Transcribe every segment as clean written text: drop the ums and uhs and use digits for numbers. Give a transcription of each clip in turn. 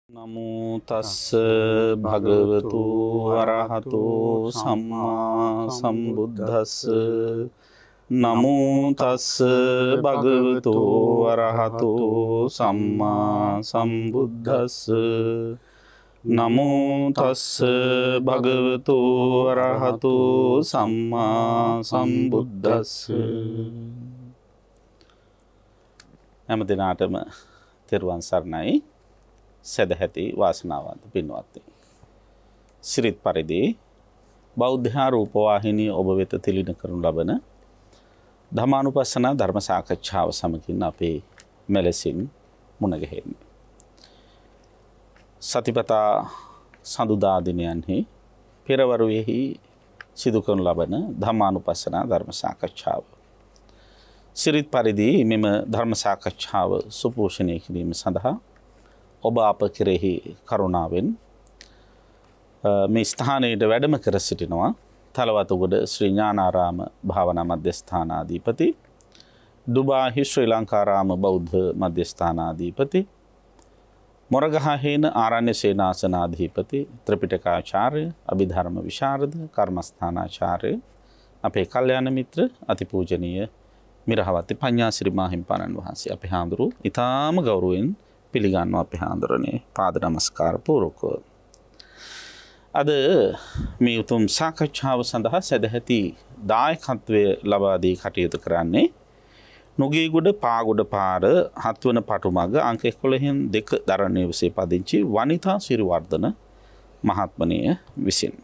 නමෝ තස්ස භගවතු වරහතු සම්මා සම්බුද්දස්ස නමෝ තස්ස භගවතු වරහතු සම්මා සම්බුද්දස්ස නමෝ තස්ස භගවතු වරහතු සම්මා සම්බුද්දස්ස හැම දිනාටම තෙරුවන් සරණයි සදහැති වාසනාවන්ත පින්වත්නි. සිරිත් පරිදි බෞද්ධ රූපවාහිනිය ඔබ වෙත තිලින කරනු ලබන ධර්මානුපස්සන ධර්ම සාකච්ඡාව සමගින් අපේ මෙලෙසින් මුණ ගැහෙන්නේ. සතිපතා සඳුදා දිනයන්හි පෙරවරුවේහි සිදු කරනු ලබන ධර්මානුපස්සන ධර්ම සාකච්ඡාව. සිරිත් පරිදි මෙම ධර්ම සාකච්ඡාව සුපෝෂණය කිරීම සඳහා ඔබ අප කෙරෙහි කරුණාවෙන් මේ ස්ථානයට වැඩම කර සිටිනවා තලවතුගොඩ ශ්‍රී ඥානාරාම භාවනා මධ්‍යස්ථානාධිපති, ඩුබාහි ශ්‍රී ලංකාරාම බෞද්ධ මධ්‍යස්ථානාධිපති, මොරගහහේන ආරණ්‍ය සේනාසනාධිපති, ත්‍රිපිටකාචාර්ය, අභිධර්ම විශාරද, කර්මස්ථානාචාර්ය, අපේ කල්යාණ මිත්‍ර අතිපූජනීය මිරහවති පඤ්ඤාසිරි මාහිම්පාණන් වහන්සේ අපේ හාමුදුරුවෝ ඊටාම ගෞරවයෙන් පිළිගන්නවා අපේ හාමුදුරනේ පාද නමස්කාර පූර්වකව. අද මේ උතුම් සාකච්ඡාව සඳහා සදැහැති දායකත්වය ලබා දී කටයුතු කරන්නේ නුගේගොඩ පාගොඩ පාර 7 වන පටුමග අංක 11 දරණ නිවසේ පදිංචි වනිතා සිරිවර්ධන මහත්මනිය විසින්.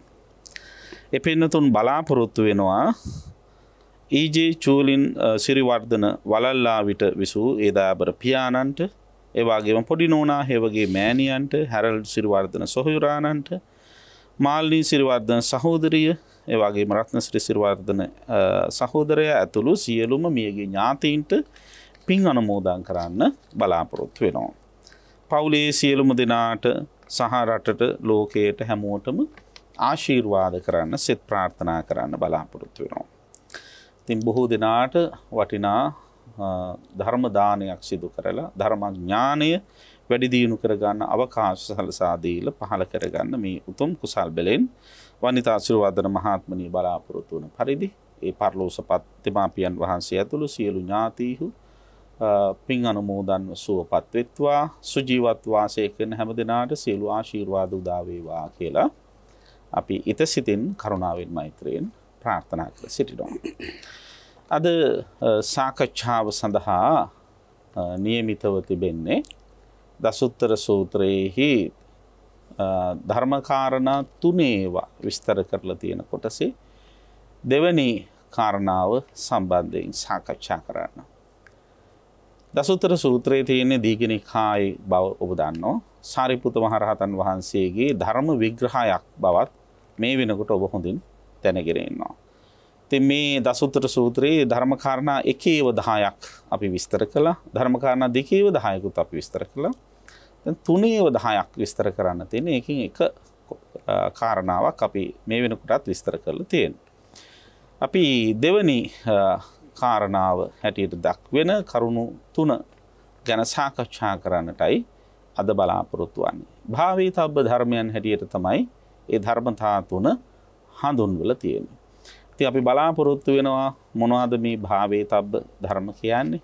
එපෙන්නතුන් බලාපොරොත්තු වෙනවා ඊජේ චූලින් සිරිවර්ධන වලල්ලාවිට විසූ ඒ දාබර පියාණන්ට, ඒ වගේම පොඩි නෝනා හේවගේ මෑණියන්ට, හැරල්ඩ් සිරිවර්ධන සොහොයුරාණන්ට, මාල්නී සිරිවර්ධන සහෝදරිය, ඒ වගේම රත්නශ්‍රී සිරිවර්ධන සහෝදරයා ඇතුළු සියලුම මියගේ ඥාතීන්ට පින් අනුමෝදන් කරන්න බලාපොරොත්තු වෙනවා. පවුලේ සියලුම දෙනාට සහ රටට ලෝකයට හැමෝටම ආශිර්වාද කරන්න, සෙත් ප්‍රාර්ථනා කරන්න බලාපොරොත්තු වෙනවා. ඉතින් බොහෝ දෙනාට වටිනා ධර්ම දානයක් සිදු කරලා ධර්මඥානය වැඩි දියුණු කරගන්න අවකාශ සලසා දීලා පහළ කරගන්න මේ උතුම් කුසල් බලෙන් වනිතා සිරිවර්ධන මහත්මනිය බලාපොරොත්තු වන පරිදි ඒ පරලෝසපත් දෙමාපියන් වහන්සේ ඇතුළු සියලු ඥාතීහු පින් අනුමෝදන්ව සුවපත් වෙත්වා, සුජීවත් වාසය කරන හැම දිනාට සියලු ආශිර්වාද උදා වේවා කියලා අපි ිතසිතින් කරුණාවෙන් මෛත්‍රියෙන් ප්‍රාර්ථනා කර සිටිනවා. අද සාකච්ඡාව සඳහා නියමිතව තිබෙන්නේ දසුත්තර සූත්‍රයේහි ධර්මකාරණා 3 විස්තර කරලා තියෙන කොටසේ දෙවැනි කාරණාව සම්බන්ධයෙන් සාකච්ඡා කරන්න. දසුත්තර සූත්‍රයේ තියෙන දීඝනිකායේ බව ඔබ දන්නවා. සාරිපුත්ත මහ රහතන් වහන්සේගේ ධර්ම විග්‍රහයක් බවත් මේ වෙනකොට ඔබ හොඳින් දැනගෙන ඉන්නවා. ඉතින් මේ දසුත්තර සූත්‍රයේ ධර්මකාරණා 1/10ක් අපි විස්තර කළා. ධර්මකාරණා 2/10කුත් අපි විස්තර කළා. දැන් 3/10ක් විස්තර කරන්න තියෙන එකකින් එක කාරණාවක් අපි මේ වෙනකොටත් විස්තර කරලා තියෙනවා. අපි දෙවැනි කාරණාව හැටියට දක්වන කරුණු 3 ගැන සාකච්ඡා කරන්නටයි අද බලාපොරොත්තු වෙන්නේ. භාවිතබ්බ ධර්මයන් හැටියට තමයි ඒ ධර්මතා 3 හඳුන්වලා තියෙන්නේ. ඉතින් අපි බලාපොරොත්තු වෙනවා මොනවද මේ භාවේතබ්බ ධර්ම කියන්නේ?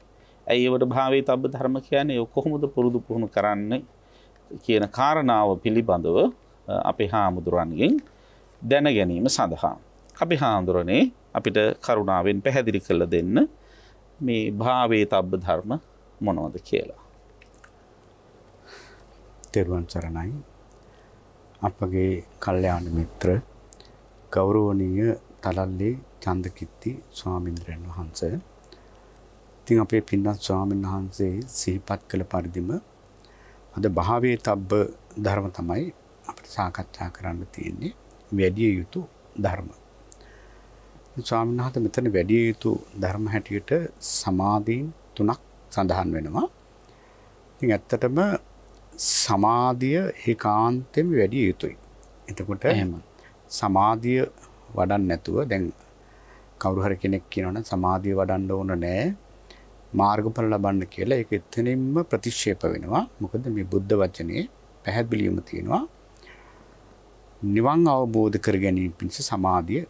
ඇයි ඒවට භාවේතබ්බ ධර්ම කියන්නේ? ඒ කොහොමද පුරුදු පුහුණු කරන්නේ කියන කාරණාව පිළිබඳව අපේ හාමුදුරන්ගෙන් දැන ගැනීම සඳහා අපි හාමුදුරනේ අපිට කරුණාවෙන් පැහැදිලි කරලා දෙන්න මේ භාවේතබ්බ ධර්ම මොනවද කියලා. තෙරුවන් සරණයි. අපගේ කල්යාණ මිත්‍ර ගෞරවනීය තලල්ලේ චන්දකිත්ති ස්වාමීන්ද්‍රයන් වහන්සේ. ඉතින් අපේ පින්වත් ස්වාමීන් වහන්සේ සිහිපත් කළ පරිදිම අද භාවේතබ්බ ධර්ම තමයි අපිට සාකච්ඡා කරන්න තියෙන්නේ. වැඩි යුතු ධර්ම. ස්වාමීන් වහන්සේ මෙතන වැඩි යුතු ධර්ම හැටියට සමාධීන් 3ක් සඳහන් වෙනවා. ඉතින් ඇත්තටම සමාධිය ඒකාන්තයෙන් වැඩි යුතුයි. එතකොට එහෙම සමාධිය වඩන්න නැතුව දැන් කවුරු හරි කෙනෙක් කියනවනම් සමාධිය වඩන්න ඕන නෑ මාර්ගඵල ලබන්න කියලා ඒක එතනින්ම ප්‍රතික්ෂේප වෙනවා. මොකද මේ බුද්ධ වචනේ පැහැදිලිවම තියෙනවා නිවන් අවබෝධ කර ගැනීම පිණිස සමාධිය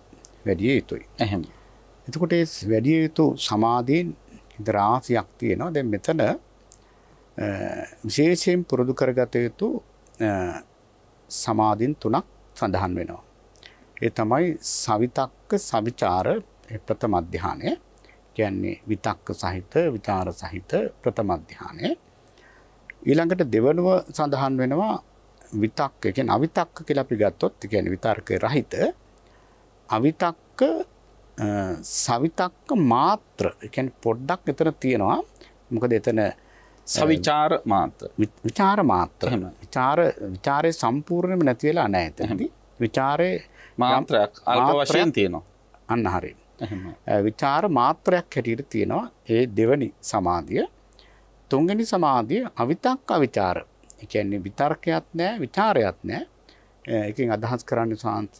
වැඩි යුතුයි. එහෙම. එතකොට ඒ වැඩි යුතු සමාධියෙන් රාශියක් තියෙනවා. දැන් මෙතන විශේෂයෙන් පුරුදු කරගත යුතු සමාධින් තුනක් සඳහන් වෙනවා. ඒ තමයි සවිතක්ක සවිචාර ප්‍රථම ධානය. කියන්නේ විතක්ක සහිත විචාර සහිත ප්‍රථම ධානය. ඊළඟට දෙවනුව සඳහන් වෙනවා විතක්ක. කියන්නේ අවිතක්ක කියලා අපි ගත්තොත් කියන්නේ විතර්ක රහිත අවිතක්ක සවිතක්ක මාත්‍ර. කියන්නේ පොඩ්ඩක් එතන තියෙනවා. මොකද එතන සවිචාර මාත්‍ර. විචාර මාත්‍ර. විචාරේ සම්පූර්ණයෙන්ම නැති වෙලා නැහැ එතනදී. විචාරේ මාත්‍රයක් අල්ප වශයෙන් තියෙනවා. අන්න හරියි. විචාර මාත්‍රයක් හැටියට තියෙනවා ඒ දෙවනි සමාධිය. තුන්වෙනි සමාධිය අවිතක්ක අවිචාර. ඒ කියන්නේ විතර්කයක් නැහැ විචාරයක් නැහැ. එකකින් අදහස් කරන්නේ සාංශ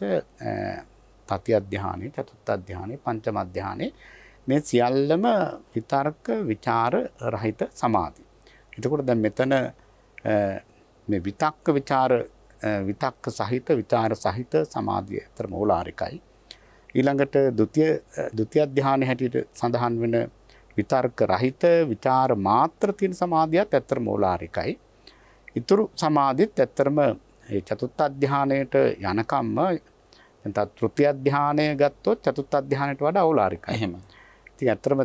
තතිය ධානය, චතුත්ථ ධානය, පංචම ධානය මේ සියල්ලම විතර්ක විචාර රහිත සමාධි. එතකොට දැන් මෙතන මේ විතක්ක විචාර විතක්ක සහිත විචාර සහිත සමාධිය අතර මූලාරිකයි. ඊළඟට ဒုတိ ය ධානය හැටියට සඳහන් වෙන විතර්ක රහිත විචාර මාත්‍ර තියෙන සමාධියත් ඇත්තට මූලාරිකයි. ඊතුරු සමාධියත් ඇත්තටම ඒ චතුත්ථ ධානයට යනකම්ම දැන් තෘතිය ධානය ගත්තොත් චතුත්ථ ධානයට වඩා ඕලාරිකයි. එහෙම. ඉතින් ඇත්තටම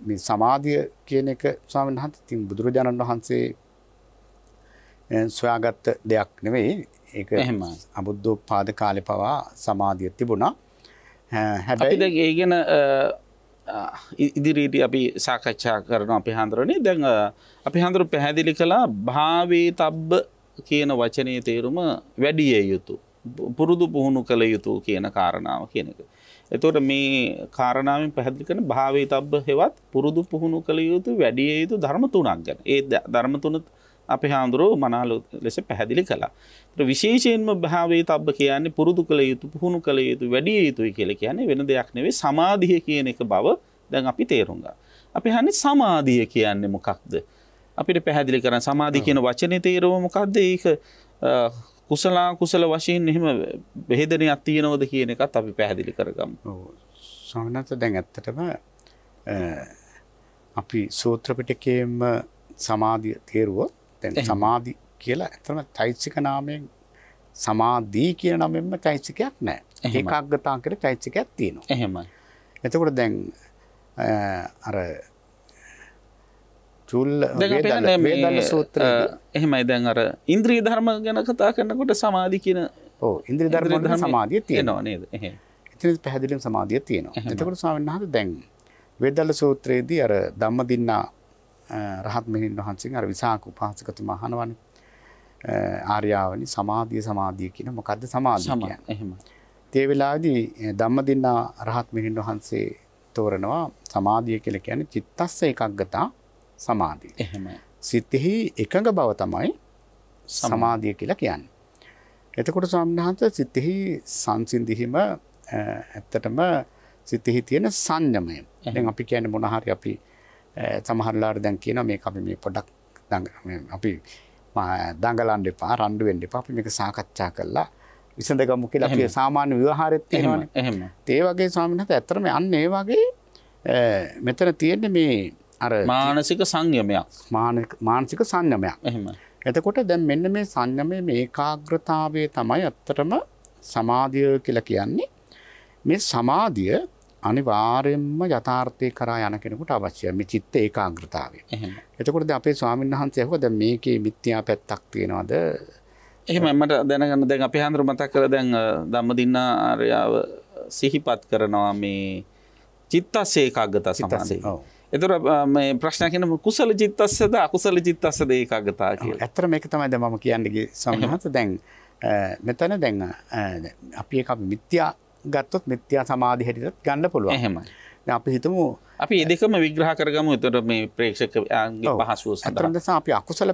මේ සමාධිය කියන එක ස්වාමීන් වහන්සේ ඉතින් බුදුරජාණන් වහන්සේ සොයාගත්ත දෙයක් නෙවෙයි. ඒක අබුද්ධෝත්පාද කාලේ පවා සමාධිය තිබුණා. අපි දැන් ඒ ගැන ඉදිරියට අපි සාකච්ඡා කරනවා අපි හඳුරන්නේ. දැන් අපි හඳුරු පැහැදිලි කළා භාවේතබ්බ කියන වචනේ තේරුම වැඩි යුතු පුරුදු පුහුණු කළ යුතු කියන කාරණාව කියන එක. එතකොට මේ කාරණාවෙන් පැහැදිලි කරන භාවේතබ්බ හෙවත් පුරුදු පුහුණු කළ යුතු වැඩි යුතු ධර්ම තුනක් ගැන. ඒ ධර්ම තුන අපි හඳුරෝ මනාලු ලෙස පැහැදිලි කළා. ඒත් විශේෂයෙන්ම භාවේතබ්බ කියන්නේ පුරුදු කළ යුතු පුහුණු කළ යුතු වැඩි යුතුයි කියලා කියන්නේ වෙන දෙයක් නෙවෙයි සමාධිය කියන එක බව දැන් අපි තේරුම් ගන්නවා. අපි හන්නේ සමාධිය කියන්නේ මොකක්ද? අපිට පැහැදිලි කරන්න සමාධිය කියන වචනේ තේරුම මොකක්ද? ඒක කුසල වශයෙන් එහෙම බෙහෙදෙනයක් තියෙනවද කියන එකත් අපි පැහැදිලි කරගමු. ඔව්. ස්වාමීන් වහන්සේ දැන් ඇත්තටම අපි සූත්‍ර පිටකයේම සමාධිය තේරුවොත් දැන් සමාධි කියලා ඇත්තටම චෛතසික නාමයෙන් සමාධි කියන නමෙන්ම චෛතසිකයක් නැහැ. ඒකාග්‍රතාව කියලා චෛතසිකයක් තියෙනවා. එහෙමයි. එතකොට දැන් අර චූල වේදල්ල සූත්‍රයේ එහෙමයි දැන් අර ඉන්ද්‍රිය ධර්ම ගැන කතා කරනකොට සමාධි කියන ඉන්ද්‍රිය ධර්ම වල සමාධිය තියෙනවා නේද? එහෙම. එතන පැහැදිලිවම සමාධිය තියෙනවා. එතකොට ස්වාමීන් වහන්සේ දැන් වේදල්ල සූත්‍රයේදී අර ධම්මදින්නා රහත් මෙහෙණින් වහන්සේගෙන් අර විසාක උපාසකතුමා අහනවනේ ආර්යාවනි සමාධිය කියන මොකද්ද සමාධිය කියන්නේ? එහෙමයි. ඒ වෙලාවේදී ධම්මදින්නා රහත් මෙහෙණින් වහන්සේ තෝරනවා සමාධිය කියලා කියන්නේ චිත්තස්ස ඒකග්ගතා සමාධිය. එහෙමයි. සිතෙහි එකඟ බව තමයි සමාධිය කියලා කියන්නේ. එතකොට ස්වාමීන් වහන්සේ සිතෙහි සංසිඳීම ඇත්තටම සිතෙහි තියෙන සංයමය. දැන් අපි කියන්නේ මොන හරි අපි සමහරලාට දැන් කියනවා මේක අපි මේ පොඩක් අපි දඟලන්න එපා රණ්ඩු වෙන්න එපා අපි මේක සාකච්ඡා කරලා විසඳගමු කියලා අපි සාමාන්‍ය ව්‍යවහාරෙත් තියෙනවානේ. එහෙම. ඒ වගේ ස්වාමීන් වහන්සේ ඇත්තටම අන්න ඒ වගේ මෙතන තියෙන්නේ මේ අර මානසික සංයමයක්. මානසික සංයමයක්. එහෙම. එතකොට දැන් මෙන්න මේ සංයමයේ මේ ඒකාග්‍රතාවය තමයි ඇත්තටම සමාධිය කියලා කියන්නේ. මේ සමාධිය අනිවාර්යයෙන්ම යථාර්ථය කරා යන කෙනෙකුට අවශ්‍යයි මේ චිත්ත ඒකාග්‍රතාවය. එහෙම. එතකොට දැන් අපේ ස්වාමීන් වහන්සේ අහුවා දැන් මේකේ මිත්‍යා පැත්තක් තියෙනවද? එහෙම මට දැනගන්න දැන් අපි හඳුර මතක් කරලා දැන් ධම්මදින්නා ආර්යාව සිහිපත් කරනවා මේ චිත්තස්ස ඒකාග්‍රතාව සමාධිය. ඔව්. එතකොට මේ ප්‍රශ්න කියන කුසල චිත්තස්සද අකුසල චිත්තස්සද ඒකාග්‍රතාව කියලා. ඇත්තට මේක තමයි දැන් මම කියන්නේ ස්වාමීන් වහන්සේ දැන් මෙතන දැන් අපි එක මිත්‍යා ගත්තොත් මිත්‍යා සමාධි හැටියට ගන්න පුළුවන්. එහෙමයි. දැන් අපි හිතමු අපි මේ දෙකම විග්‍රහ කරගමු. එතකොට මේ ප්‍රේක්ෂකයන්ගේ පහසුව සඳහා. අතරම අපි අකුසල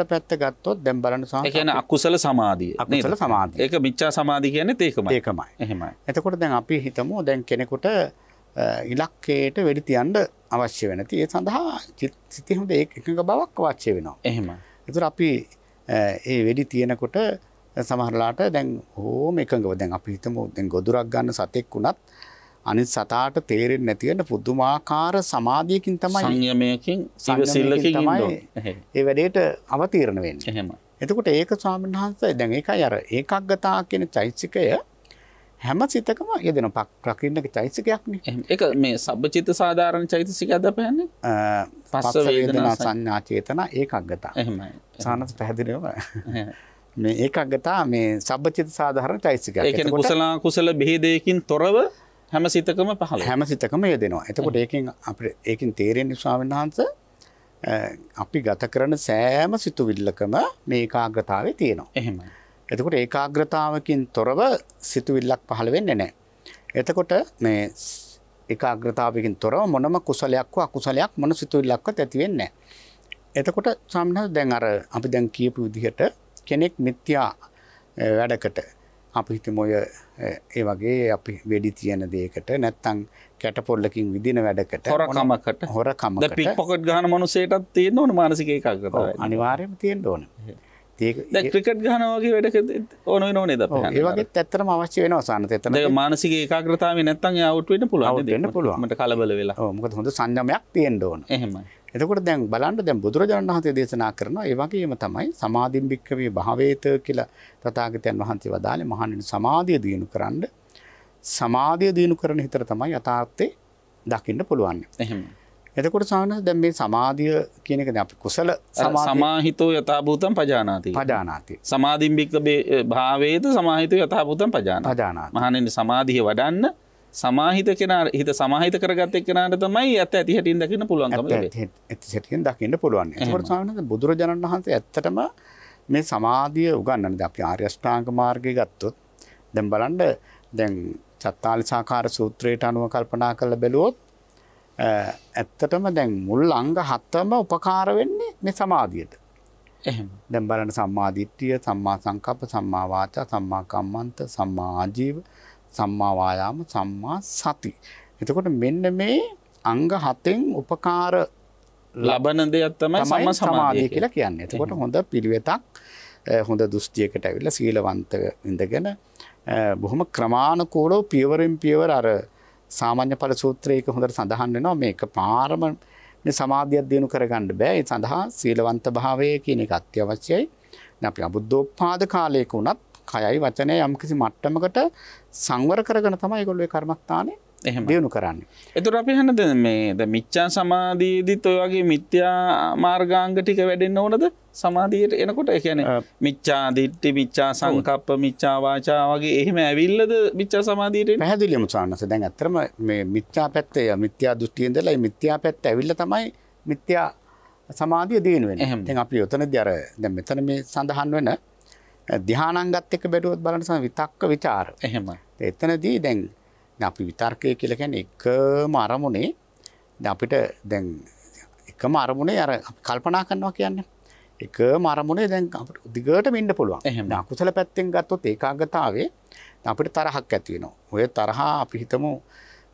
පැත්ත ගත්තොත් දැන් බලන්න ඒ කියන්නේ අකුසල සමාධිය. අකුසල සමාධිය. ඒක මිච්ඡා සමාධිය කියන්නේ ඒකමයි. ඒකමයි. එහෙමයි. එතකොට දැන් අපි හිතමු දැන් කෙනෙකුට ඉලක්කයට වෙඩි තියන්න අවශ්‍ය වෙන. ඒ සඳහා සිතේ හොඳ එකඟ බවක් අවශ්‍ය වෙනවා. එහෙමයි. ඒතර අපි ඒ වෙඩි තියෙනකොට සමහරලාට දැන් ඕම එකඟව දැන් අපි හිතමු දැන් ගොදුරක් ගන්න සතෙක් වුණත් අනිත් සතාට තේරෙන්නේ නැති වෙන පුදුමාකාර සමාධියකින් තමයි සංයමයකින් ඉවසිල්ලකින් තමයි ඒ වැඩේට අවතීර්ණ වෙන්නේ. එහෙම. එතකොට ඒක ස්වාමීන් වහන්සේ දැන් ඒකයි අර ඒකාග්‍රතාව කියන චෛතසිකය හැම සිතකම යෙදෙන ප්‍රකෘතික චෛතසිකයක්නේ. ඒක මේ සබ්බචිත්ත සාධාරණ චෛතසිකයක්ද අපහන්නේ? පස්ස වේදනා සංඥා චේතනා ඒකාග්‍රතාව. එහෙමයි. සානස් පැහැදිලිවම මේ ඒකාග්‍රතාව මේ සබ්බචිත්ත සාධාරණ චෛතසිකයක්. ඒ කියන්නේ කුසල කුසල බෙහෙදයකින් තොරව හැම සිතකම පහළ හැම සිතකම යෙදෙනවා. එතකොට ඒකෙන් අපිට ඒකෙන් තේරෙන්නේ ස්වාමීන් වහන්සේ අපි ගත කරන සෑම සිතුවිල්ලකම මේ ඒකාග්‍රතාවය තියෙනවා. එහෙමයි. එතකොට ඒකාග්‍රතාවකින් තොරව සිතුවිල්ලක් පහළ වෙන්නේ නැහැ. එතකොට මේ ඒකාග්‍රතාවකින් තොරව මොනම කුසලයක් හෝ අකුසලයක් මොන සිතුවිල්ලක්වත් ඇති වෙන්නේ නැහැ. එතකොට ස්වාමීන් වහන්සේ දැන් අර අපි දැන් කියපු විදිහට කෙනෙක් මිත්‍යා වැඩකට අපි හිතමු ඒ වගේ අපි වෙඩි තියන දෙයකට නැත්තම් කැටපොල්ලකින් විදින වැඩකට හොරකමකට දැන් පික් පොකට් ගහන මිනිසෙටත් තියෙන්න ඕන මානසික ඒකාග්‍රතාවය. අනිවාර්යයෙන්ම තියෙන්න ඕන. දැන් ක්‍රිකට් ගහනවා වගේ වැඩක ඕන වෙනව නේද අපේ? ඒ වගේත් ඇත්තටම අවශ්‍ය වෙනවා සානත. එතන දැන් මානසික ඒකාග්‍රතාවය නැත්තම් එයා අවුට් වෙන්න පුළුවන් නේද? මට කලබල වෙලා. ඔව් මොකද හොඳ සංයමයක් තියෙන්න ඕන. එහෙමයි. එතකොට දැන් බලන්න දැන් බුදුරජාණන් වහන්සේ දේශනා කරනවා ඒ වගේම තමයි සමාධින් භික්ඛවේ භාවේත කියලා තථාගතයන් වහන්සේ වදාළේ මහණෙනි සමාධිය දිනු කරන්න සමාධිය දිනු කරන හිතර තමයි යථාර්ථේ දකින්න පුළුවන්. එහෙමයි. එතකොට සාමාන්‍යයෙන් දැන් මේ සමාධිය කියන එක දැන් අපි කුසල සමාහිතෝ යථාභූතං පජානාති. සමාධින් භික්ඛවේ භාවේත සමාහිතෝ යථාභූතං පජානාති. මහණෙනි සමාධිය වඩන්න සමාහිත කෙනා හිත සමාහිත කරගත්ත එක්කෙනාට තමයි ඇත්ත ඇති හැටින් දකින්න පුළුවන්කම ලැබෙන්නේ. ඇත්ත හැටින් දකින්න පුළුවන්. ඒකෝට සාමාන්‍යයෙන් බුදුරජාණන් වහන්සේ ඇත්තටම මේ සමාධිය උගන්වන්නේ. දැන් අපි ආර්ය අෂ්ටාංග මාර්ගය ගත්තොත් දැන් බලන්න දැන් චත්තාලිසාකාර සූත්‍රයට අනුව කල්පනා කරලා බැලුවොත් ඇත්තටම දැන් මුල් අංග 7ම උපකාර වෙන්නේ මේ සමාධියට. එහෙම. දැන් බලන්න සම්මා දිට්ඨිය, සම්මා සංකප්ප, සම්මා වාචා, සම්මා කම්මන්ත, සම්මා ආජීව, සම්මා වායාම, සම්මා සති. එතකොට මෙන්න මේ අංග 7න් උපකාර ලබන දෙයක් තමයි සම්මා සමාධිය කියලා කියන්නේ. එතකොට හොඳ පිළිවෙතක් හොඳ දෘෂ්ටියකට ඇවිල්ලා සීලවන්ත ඉඳගෙන බොහොම ක්‍රමානුකූලව පියවරෙන් පියවර අර සාමාන්‍ය ඵල සූත්‍රයක හොඳට සඳහන් වෙනවා මේක පාරම මේ සමාධියක් දිනු කරගන්න බෑ. ඒ සඳහා සීලවන්ත භාවය කියන එක අත්‍යවශ්‍යයි. දැන් අපි අබුද්ධෝත්පාද කාලයක උනත් කයයි වචනය යම්කිසි මට්ටමකට සංවර කරගෙන තමයි ඒගොල්ලෝ ඒ කර්මස්ථානේ දිනු කරන්නේ. ඒතර අපි හන්න මේ දැන් මිච්ඡා සමාධියේදීත් ඔය වගේ මිත්‍යා මාර්ගාංග ටික වැඩෙන්න ඕනද සමාධියට එනකොට? ඒ කියන්නේ මිච්ඡා දිට්ඨි, මිච්ඡා සංකප්ප, මිච්ඡා වාචා වගේ එහෙම ඇවිල්ලාද මිච්ඡා සමාධියට එන්නේ? පැහැදිලිවම සාන්නස. දැන් ඇත්තටම මේ මිත්‍යා පැත්තේ මිත්‍යා දෘෂ්ටියෙන් ඉඳලා මේ මිත්‍යා පැත්ත ඇවිල්ලා තමයි මිත්‍යා සමාධිය දිනු වෙන්නේ. දැන් අපි උතනදී අර දැන් මෙතන මේ සඳහන් වෙන ධානාංගත් එක්ක බැලුවොත් බලන්න විතක්ක ਵਿਚාර. එහෙමයි. එතනදී දැන් අපි විතර්කය කියලා කියන්නේ එකම අරමුණේ දැන් අපිට දැන් එකම අරමුණේ අර කල්පනා කරනවා කියන්නේ එකම අරමුණේ දැන් අපිට දිගටම ඉන්න පුළුවන්. දැන් අකුසල පැත්තෙන් ගත්තොත් ඒකාග්‍රතාවේ දැන් අපිට තරහක් ඇති වෙනවා. ඔය තරහ අපි හිතමු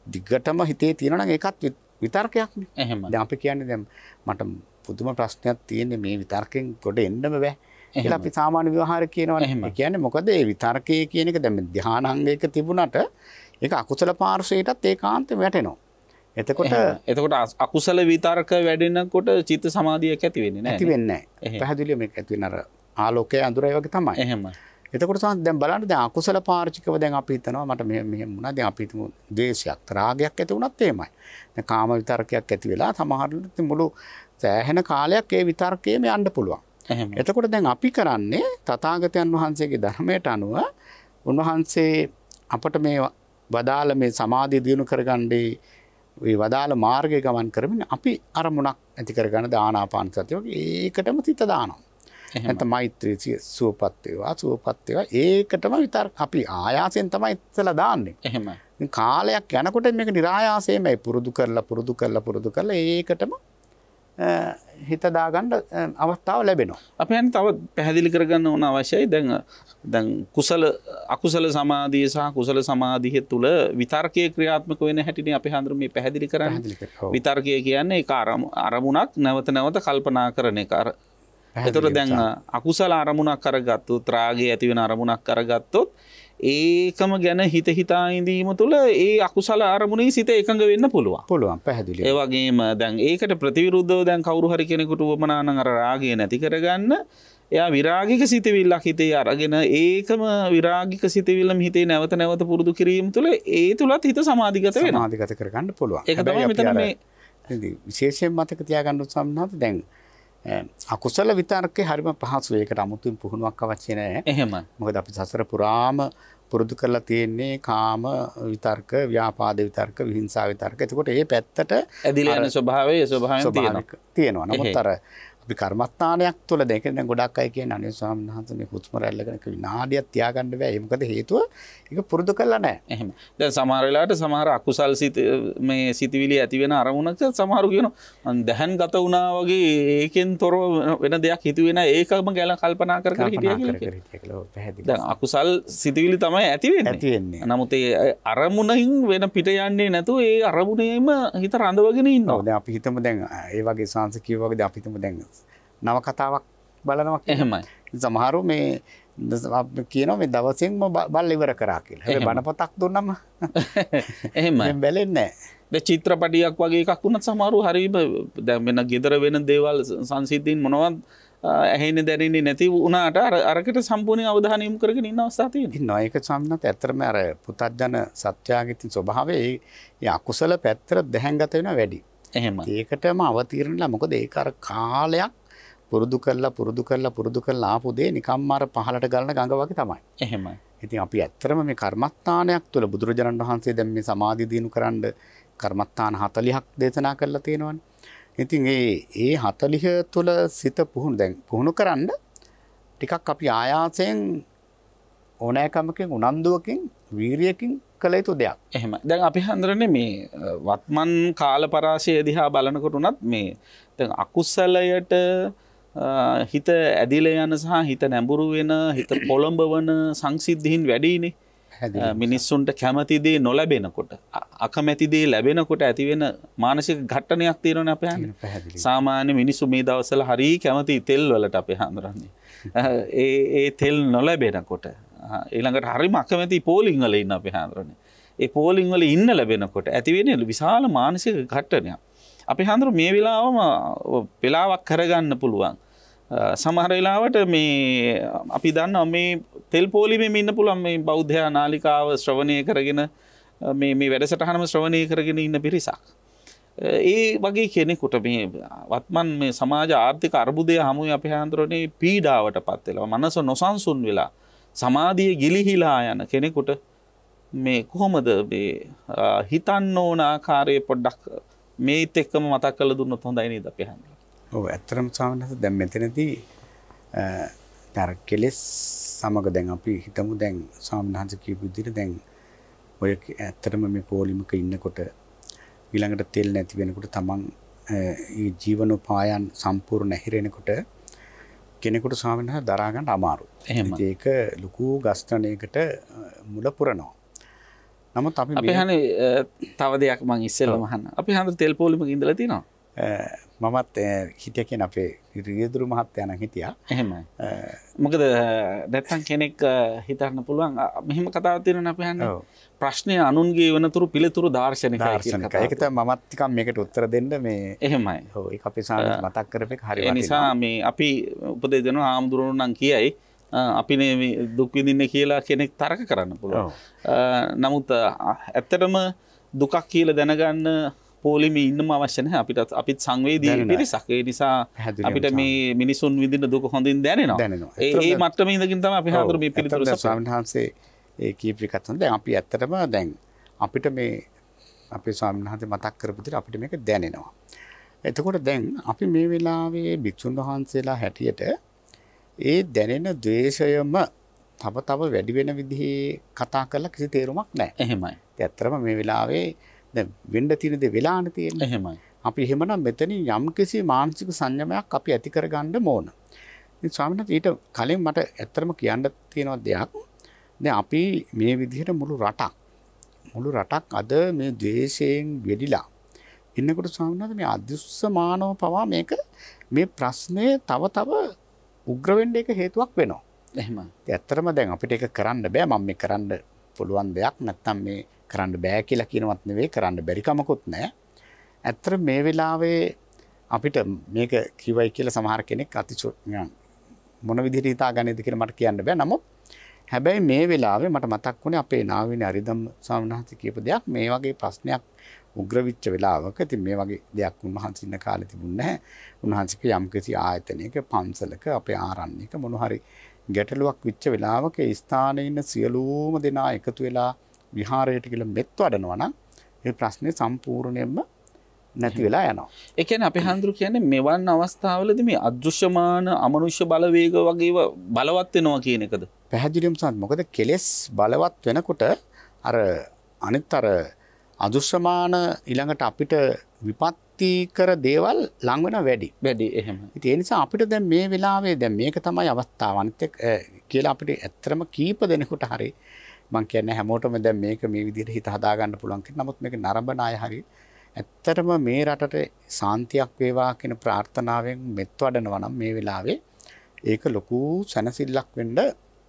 දිගටම හිතේ තියෙනවා නම් ඒකත් විතර්කයක්නේ. එහෙමයි. දැන් අපි කියන්නේ දැන් මට පුදුම ප්‍රශ්නයක් තියෙන්නේ මේ විතර්කෙන් කොට එන්නම බෑ. කියලා අපි සාමාන්‍ය ව්‍යවහාර කියනවනේ. ඒ කියන්නේ මොකද ඒ විතර්කයේ කියන එක දැන් ධානාංගයක තිබුණාට ඒක අකුසල පාර්ශ්වයටත් ඒකාන්තයෙන් වැටෙනවා. එතකොට අකුසල විතර්ක වැඩෙනකොට චිත්ත සමාධියක් ඇති වෙන්නේ නැහැ. ඇති වෙන්නේ නැහැ. පැහැදිලිව මේක ඇති වෙන අර ආලෝකයේ අඳුරයි වගේ තමයි. එහෙමයි. එතකොට දැන් බලන්න දැන් අකුසල පාර්ශිකව දැන් අපි හිතනවා මට මෙහෙම වුණා. දැන් අපි හිතමු ද්වේෂයක්, රාගයක් ඇති වුණත් එහෙමයි. දැන් කාම විතර්කයක් ඇති වෙලා සමහරවිට මුළු සෑහෙන කාලයක් ඒ විතර්කයේම යන්න පුළුවන්. එතකොට දැන් අපි කරන්නේ තථාගතයන් වහන්සේගේ ධර්මයට අනුව උන්වහන්සේ අපට මේ වදාළ මේ සමාධිය දිනු කරගන්නේ මේ වදාළ මාර්ගයේ ගමන් කරමින් අපි අරමුණක් ඇති කරගන්න ආනාපාන සතිය වගේ ඒකටම සිත දානවා. නැත්නම් මෛත්‍රී සුවපත් වේවා ඒකටම විතර අපි ආයාසයෙන් තමයි ඉස්සලා දාන්නේ. එහෙමයි. කාලයක් යනකොට මේක નિરાයාසයෙන්ම පුරුදු කරලා ඒකටම හිත දාගන්න අවස්ථාව ලැබෙනවා. අපි හන්නේ තව පැහැදිලි කරගන්න ඕන අවශ්‍යයි. දැන් කුසල අකුසල සමාධිය සහ කුසල සමාධිය තුල විතර්කයේ ක්‍රියාත්මක වෙන හැටිනේ අපි හඳුරු මේ පැහැදිලි කරන්නේ. විතර්කය කියන්නේ ඒක අරමුණක් නැවත නැවත කල්පනා කරන එක. එතකොට දැන් අකුසල අරමුණක් කරගත්තොත් රාගය ඇති වෙන අරමුණක් කරගත්තොත් ඒකම ගැන හිත හිතා ඉඳීම තුළ ඒ අකුසල අරමුණේ සිත එකඟ වෙන්න පුළුවන්. පුළුවන් පැහැදිලි. ඒ වගේම දැන් ඒකට ප්‍රතිවිරුද්ධව දැන් කවුරු හරි කෙනෙකුට වමනා නම් අර රාගය නැති කරගන්න එයා විරාගික සිතවිල්ලක් හිතේ අරගෙන ඒකම විරාගික සිතවිල්ලම හිතේ නැවත නැවත පුරුදු කිරීම තුළ ඒ තුලත් හිත සමාධිගත වෙනවා. සමාධිගත කරගන්න පුළුවන්. ඒක තමයි මෙතන මේ විශේෂයෙන් මතක තියාගන්න උත්සාහ දැන් අකුසල විතර්කේ හරිම පහසුයි. ඒකට අමුතුවෙන් පුහුණුවක් අවශ්‍ය නැහැ. එහෙම. මොකද අපි සසර පුරාම පුරුදු කරලා තියෙන්නේ කාම විතර්ක, ව්‍යාපාද විතර්ක, විහිංසා විතර්ක. එතකොට මේ පැත්තට ඇදිලා යන ස්වභාවයෙන් තියෙනවා. නමුත් අර අපි කර්මස්ථානයක් තුළ දැන් ගොඩක් අය කියන්නේ අනේ ස්වාමීන් වහන්සේ මේ හුස්ම රැල්ලගෙන විනාඩියක් තියාගන්න බෑ. ඒ මොකද හේතුව ඒක පුරුදු කරලා නැහැ. එහෙම. දැන් සමහර වෙලාවට සමහර අකුසල් මේ සිතවිලි ඇති වෙන අරමුණක සමහරු කියනවා දැහන් ගත වුණා වගේ ඒකෙන් තොරව වෙන දෙයක් හිතුවේ නැහැ. ඒකම ගැන කල්පනා කර හිටියා කියලා. දැන් අකුසල් සිතවිලි තමයි ඇති වෙන්නේ. නමුත් ඒ අරමුණින් වෙන පිට යන්නේ නැතුව ඒ අරමුණේම හිත රඳවගෙන ඉන්නවා. දැන් අපි හිතමු දැන් ඒ වගේ සංස කියව වගේ අපි හිතමු දැන් නව කතාවක් බලනවා. එහෙමයි. සමහරු මේ කියනවා මේ දවසෙන්ම බල්ල ඉවර කරා කියලා. හැබැයි බණ පොතක් දුන්නම එහෙමයි. දැන් බැලෙන්නේ නැහැ. දැන් චිත්‍රපටියක් වගේ එකක් වුණත් සමහරු හරියම දැන් වෙන gedara වෙන දේවල් සංසිද්ධීන් මොනවද ඇහෙන්නේ දැනෙන්නේ නැති වුණාට අරකට සම්පූර්ණ අවධානය යොමු කරගෙන ඉන්න අවස්ථා තියෙනවා. ඉන්නවා. ඒක සම්මත ඇත්තටම අර පුතත්ජන සත්‍යාගේ තියෙන ස්වභාවය ඒ අකුසල පැත්තට දැහැන්ගත වෙනවා වැඩි. එහෙමයි. ඒකටම අවතීර්ණලා මොකද ඒක අර කාලයක් පුරුදු කරලා ආපු දේ නිකම්ම අර පහලට ගලන ගඟ වගේ තමයි. එහෙමයි. ඉතින් අපි ඇත්තටම මේ කර්මස්ථානයක් තුළ බුදුරජාණන් වහන්සේ දැන් මේ සමාධිය දිනු කරන්න කර්මස්ථාන 40ක් දේශනා කරලා තියෙනවානේ. ඉතින් ඒ 40 තුළ සිත පුහුණු කරන්න ටිකක් අපි ආයාසයෙන් ඕනෑකමකින් උනන්දුවකින් වීරියකින් කළ යුතු දෙයක්. එහෙම. දැන් අපි හඳුරන්නේ මේ වත්මන් කාල පරාසය දිහා බලනකොට උනත් මේ දැන් අකුසලයට හිත ඇදිලා යන සහ හිත නැඹුරු වෙන හිත පොළඹවන සංසිද්ධීන් වැඩිනේ. මිනිස්සුන්ට කැමති දේ නොලැබෙනකොට අකමැති දේ ලැබෙනකොට ඇති වෙන මානසික ඝට්ටනයක් තියෙනවනේ අපේ හඳුරන්නේ. සාමාන්‍ය මිනිස්සු මේ දවස්වල හරි කැමති තෙල් වලට අපේ හඳුරන්නේ. ඒ තෙල් නොලැබෙනකොට ඊළඟට හරිම අකමැති පෝලිං වල ඉන්න අපේ හඳුරන්නේ. ඒ පෝලිං වල ඉන්න ලැබෙනකොට ඇති වෙන විශාල මානසික ඝට්ටනයක්. අපේ හඳුර මේ වෙලාවම වෙලාවක් කරගන්න පුළුවන්. සමහර වෙලාවට මේ අපි දන්නවා මේ තෙල් පොලිමේම ඉන්න පුළුවන් මේ බෞද්ධ නාලිකාව ශ්‍රවණය කරගෙන මේ වැඩසටහනම ශ්‍රවණය කරගෙන ඉන්න පිරිසක්. ඒ වගේ කෙනෙකුට මේ වත්මන් මේ සමාජ ආර්ථික අර්බුදය හමුවේ අපේ හඳුරන්නේ පීඩාවටපත් වෙලා මනස නොසන්සුන් වෙලා සමාධිය ගිලිහිලා යන කෙනෙකුට මේ කොහොමද මේ හිතන්න ඕන ආකාරයේ පොඩ්ඩක් මේත් එක්කම මතක් කරලා දුන්නොත් හොඳයි නේද අපේ හඳුරන්නේ. ඔව් ඇත්තටම සාමාන්‍යයෙන් දැන් මෙතනදී තර කෙලස් සමග දැන් අපි හිතමු දැන් සාමාන්‍යයෙන් කියපු විදිහට දැන් ඔය ඇත්තටම මේ පොලිමක ඉන්නකොට ඊළඟට තෙල් නැති වෙනකොට තමන් ඒ ජීවනෝපායන් සම්පූර්ණ හැහිරෙනකොට කෙනෙකුට සාමාන්‍යයෙන් දරා ගන්න අමාරුයි. ඒක ලොකු ගස්තණයකට මුල පුරනවා. නමුත් අපි තව දෙයක් මම ඉස්සෙල්ලාම අහන්න. අපි හන්ද තෙල් පොලිමක ඉඳලා තිනවා. මමත් හිටිය කියන අපේ රියදුරු මහත්තයා නම් හිටියා. එහෙමයි. මොකද නැත්තම් කෙනෙක් හිතන්න පුළුවන් මෙහෙම කතාවක් තියෙනවා අපි අහන්නේ. ප්‍රශ්නය අනුන්ගේ වනතුරු පිළිතුරු දාර්ශනිකයි කියන කතාව. ඒක තමයි මමත් ටිකක් මේකට උත්තර දෙන්න මේ එහෙමයි. ඔව් ඒක අපේ සාමාන්‍ය මතක් කරපේක හරි වටිනවා. ඒ නිසා මේ අපි උපදෙස් දෙනවා ආම්දුරණු නම් කියයි අපිනේ මේ දුක් විඳින්නේ කියලා කෙනෙක් තරක කරන්න පුළුවන්. නමුත් ඇත්තටම දුකක් කියලා දැනගන්න පොලිමේ ඉන්නම අවශ්‍ය නැහැ. අපිත් සංවේදී පිරිසක්. ඒ නිසා අපිට මේ මිනිසුන් විඳින දුක හොඳින් දැනෙනවා. ඒ මට්ටමේ ඉඳගෙන තමයි අපි හඳුර මේ පිළිතුරු ස්වාමීන් වහන්සේ ඒ කීප එකත් දැන් අපි ඇත්තටම දැන් අපිට මේ අපේ ස්වාමීන් වහන්සේ මතක් කරපු විදිහට අපිට මේක දැනෙනවා. එතකොට දැන් අපි මේ වෙලාවේ භික්ෂුන් වහන්සේලා හැටියට ඒ දැනෙන ද්වේෂයම තව වැඩි වෙන විදිහේ කතා කරලා කිසි තේරුමක් නැහැ. එහෙමයි. ඇත්තටම මේ වෙලාවේ දැන් වෙන්න තියෙන දේ වෙලානේ තියෙන්නේ. එහෙමයි. අපි එහෙමනම් මෙතනින් යම්කිසි මානසික සංයමයක් අපි ඇති කරගන්න ඕන. ඉතින් ස්වාමීන් වහන්සේ ඊට කලින් මට ඇත්තටම කියන්න තියෙන දෙයක් දැන් අපි මේ විදිහට මුළු රටක් අද මේ ද්වේෂයෙන් වෙඩිලා ඉන්නකොට ස්වාමීන් වහන්සේ මේ අදුස්සමානව පවා මේක මේ ප්‍රශ්නේ තව උග්‍ර වෙන්න ඒක හේතුවක් වෙනවා. එහෙමයි. ඇත්තටම දැන් අපිට ඒක කරන්න බෑ. මම මේ කරන්න පුළුවන් දෙයක් නැත්තම් මේ කරන්න බෑ කියලා කියනවත් නෙවෙයි, කරන්න බැරි කමකුත් නැහැ. ඇත්තට මේ වෙලාවේ අපිට මේක කිව්වයි කියලා සමහර කෙනෙක් මොන විදිහට හිතාගන්නේද කියලා මට කියන්න බෑ. නමුත් හැබැයි මේ වෙලාවේ මට මතක් වුණේ අපේ නාවිනේ අරිදම් ස්වාමීන් වහන්සේ කියපු දෙයක්. මේ වගේ ප්‍රශ්නයක් උග්‍ර විච්ච වෙලාවක ඉතින් මේ වගේ දෙයක් උන්වහන්සේ ඉන්න කාලේ තිබුණේ නැහැ. උන්වහන්සේගේ යම්කිසි ආයතනයක, පන්සලක, අපේ ආරණ්‍යක මොන හරි ගැටලුවක් විච්ච වෙලාවක ඒ ස්ථානයේ ඉන්න සියලුම දෙනා එකතු වෙලා විහාරයට කියලා මෙත් වඩනවා නම් ඒ ප්‍රශ්නේ සම්පූර්ණයෙන්ම නැති වෙලා යනවා. ඒ කියන්නේ අපේ හඳුරු කියන්නේ මෙවන් අවස්ථාවලදී මේ අදෘශ්‍යමාන අමනුෂ්‍ය බලවේග වගේව බලවත් වෙනවා කියන එකද? පැහැදිලිවම සත් මොකද කෙලෙස් බලවත් වෙනකොට අර අනිත් අර අදෘශ්‍යමාන ඊළඟට අපිට විපත්තිකර දේවල් ලඟ වෙන වැඩි. එහෙම. ඉතින් ඒ නිසා අපිට දැන් මේ වෙලාවේ දැන් මේක තමයි අවස්ථාව. අනිත් එක්ක කියලා අපිට ඇත්තම කීප දෙනෙකුට හරි මම කියන්නේ හැමෝටම දැන් මේක මේ විදිහට හිත හදා ගන්න පුළුවන් කියලා. නමුත් මේක නරඹන අය හරි ඇත්තටම මේ රටට සාන්තියක් වේවා කියන ප්‍රාර්ථනාවෙන් මෙත් වඩනවා නම් මේ වෙලාවේ ඒක ලොකු සැනසෙල්ලක් වෙන්න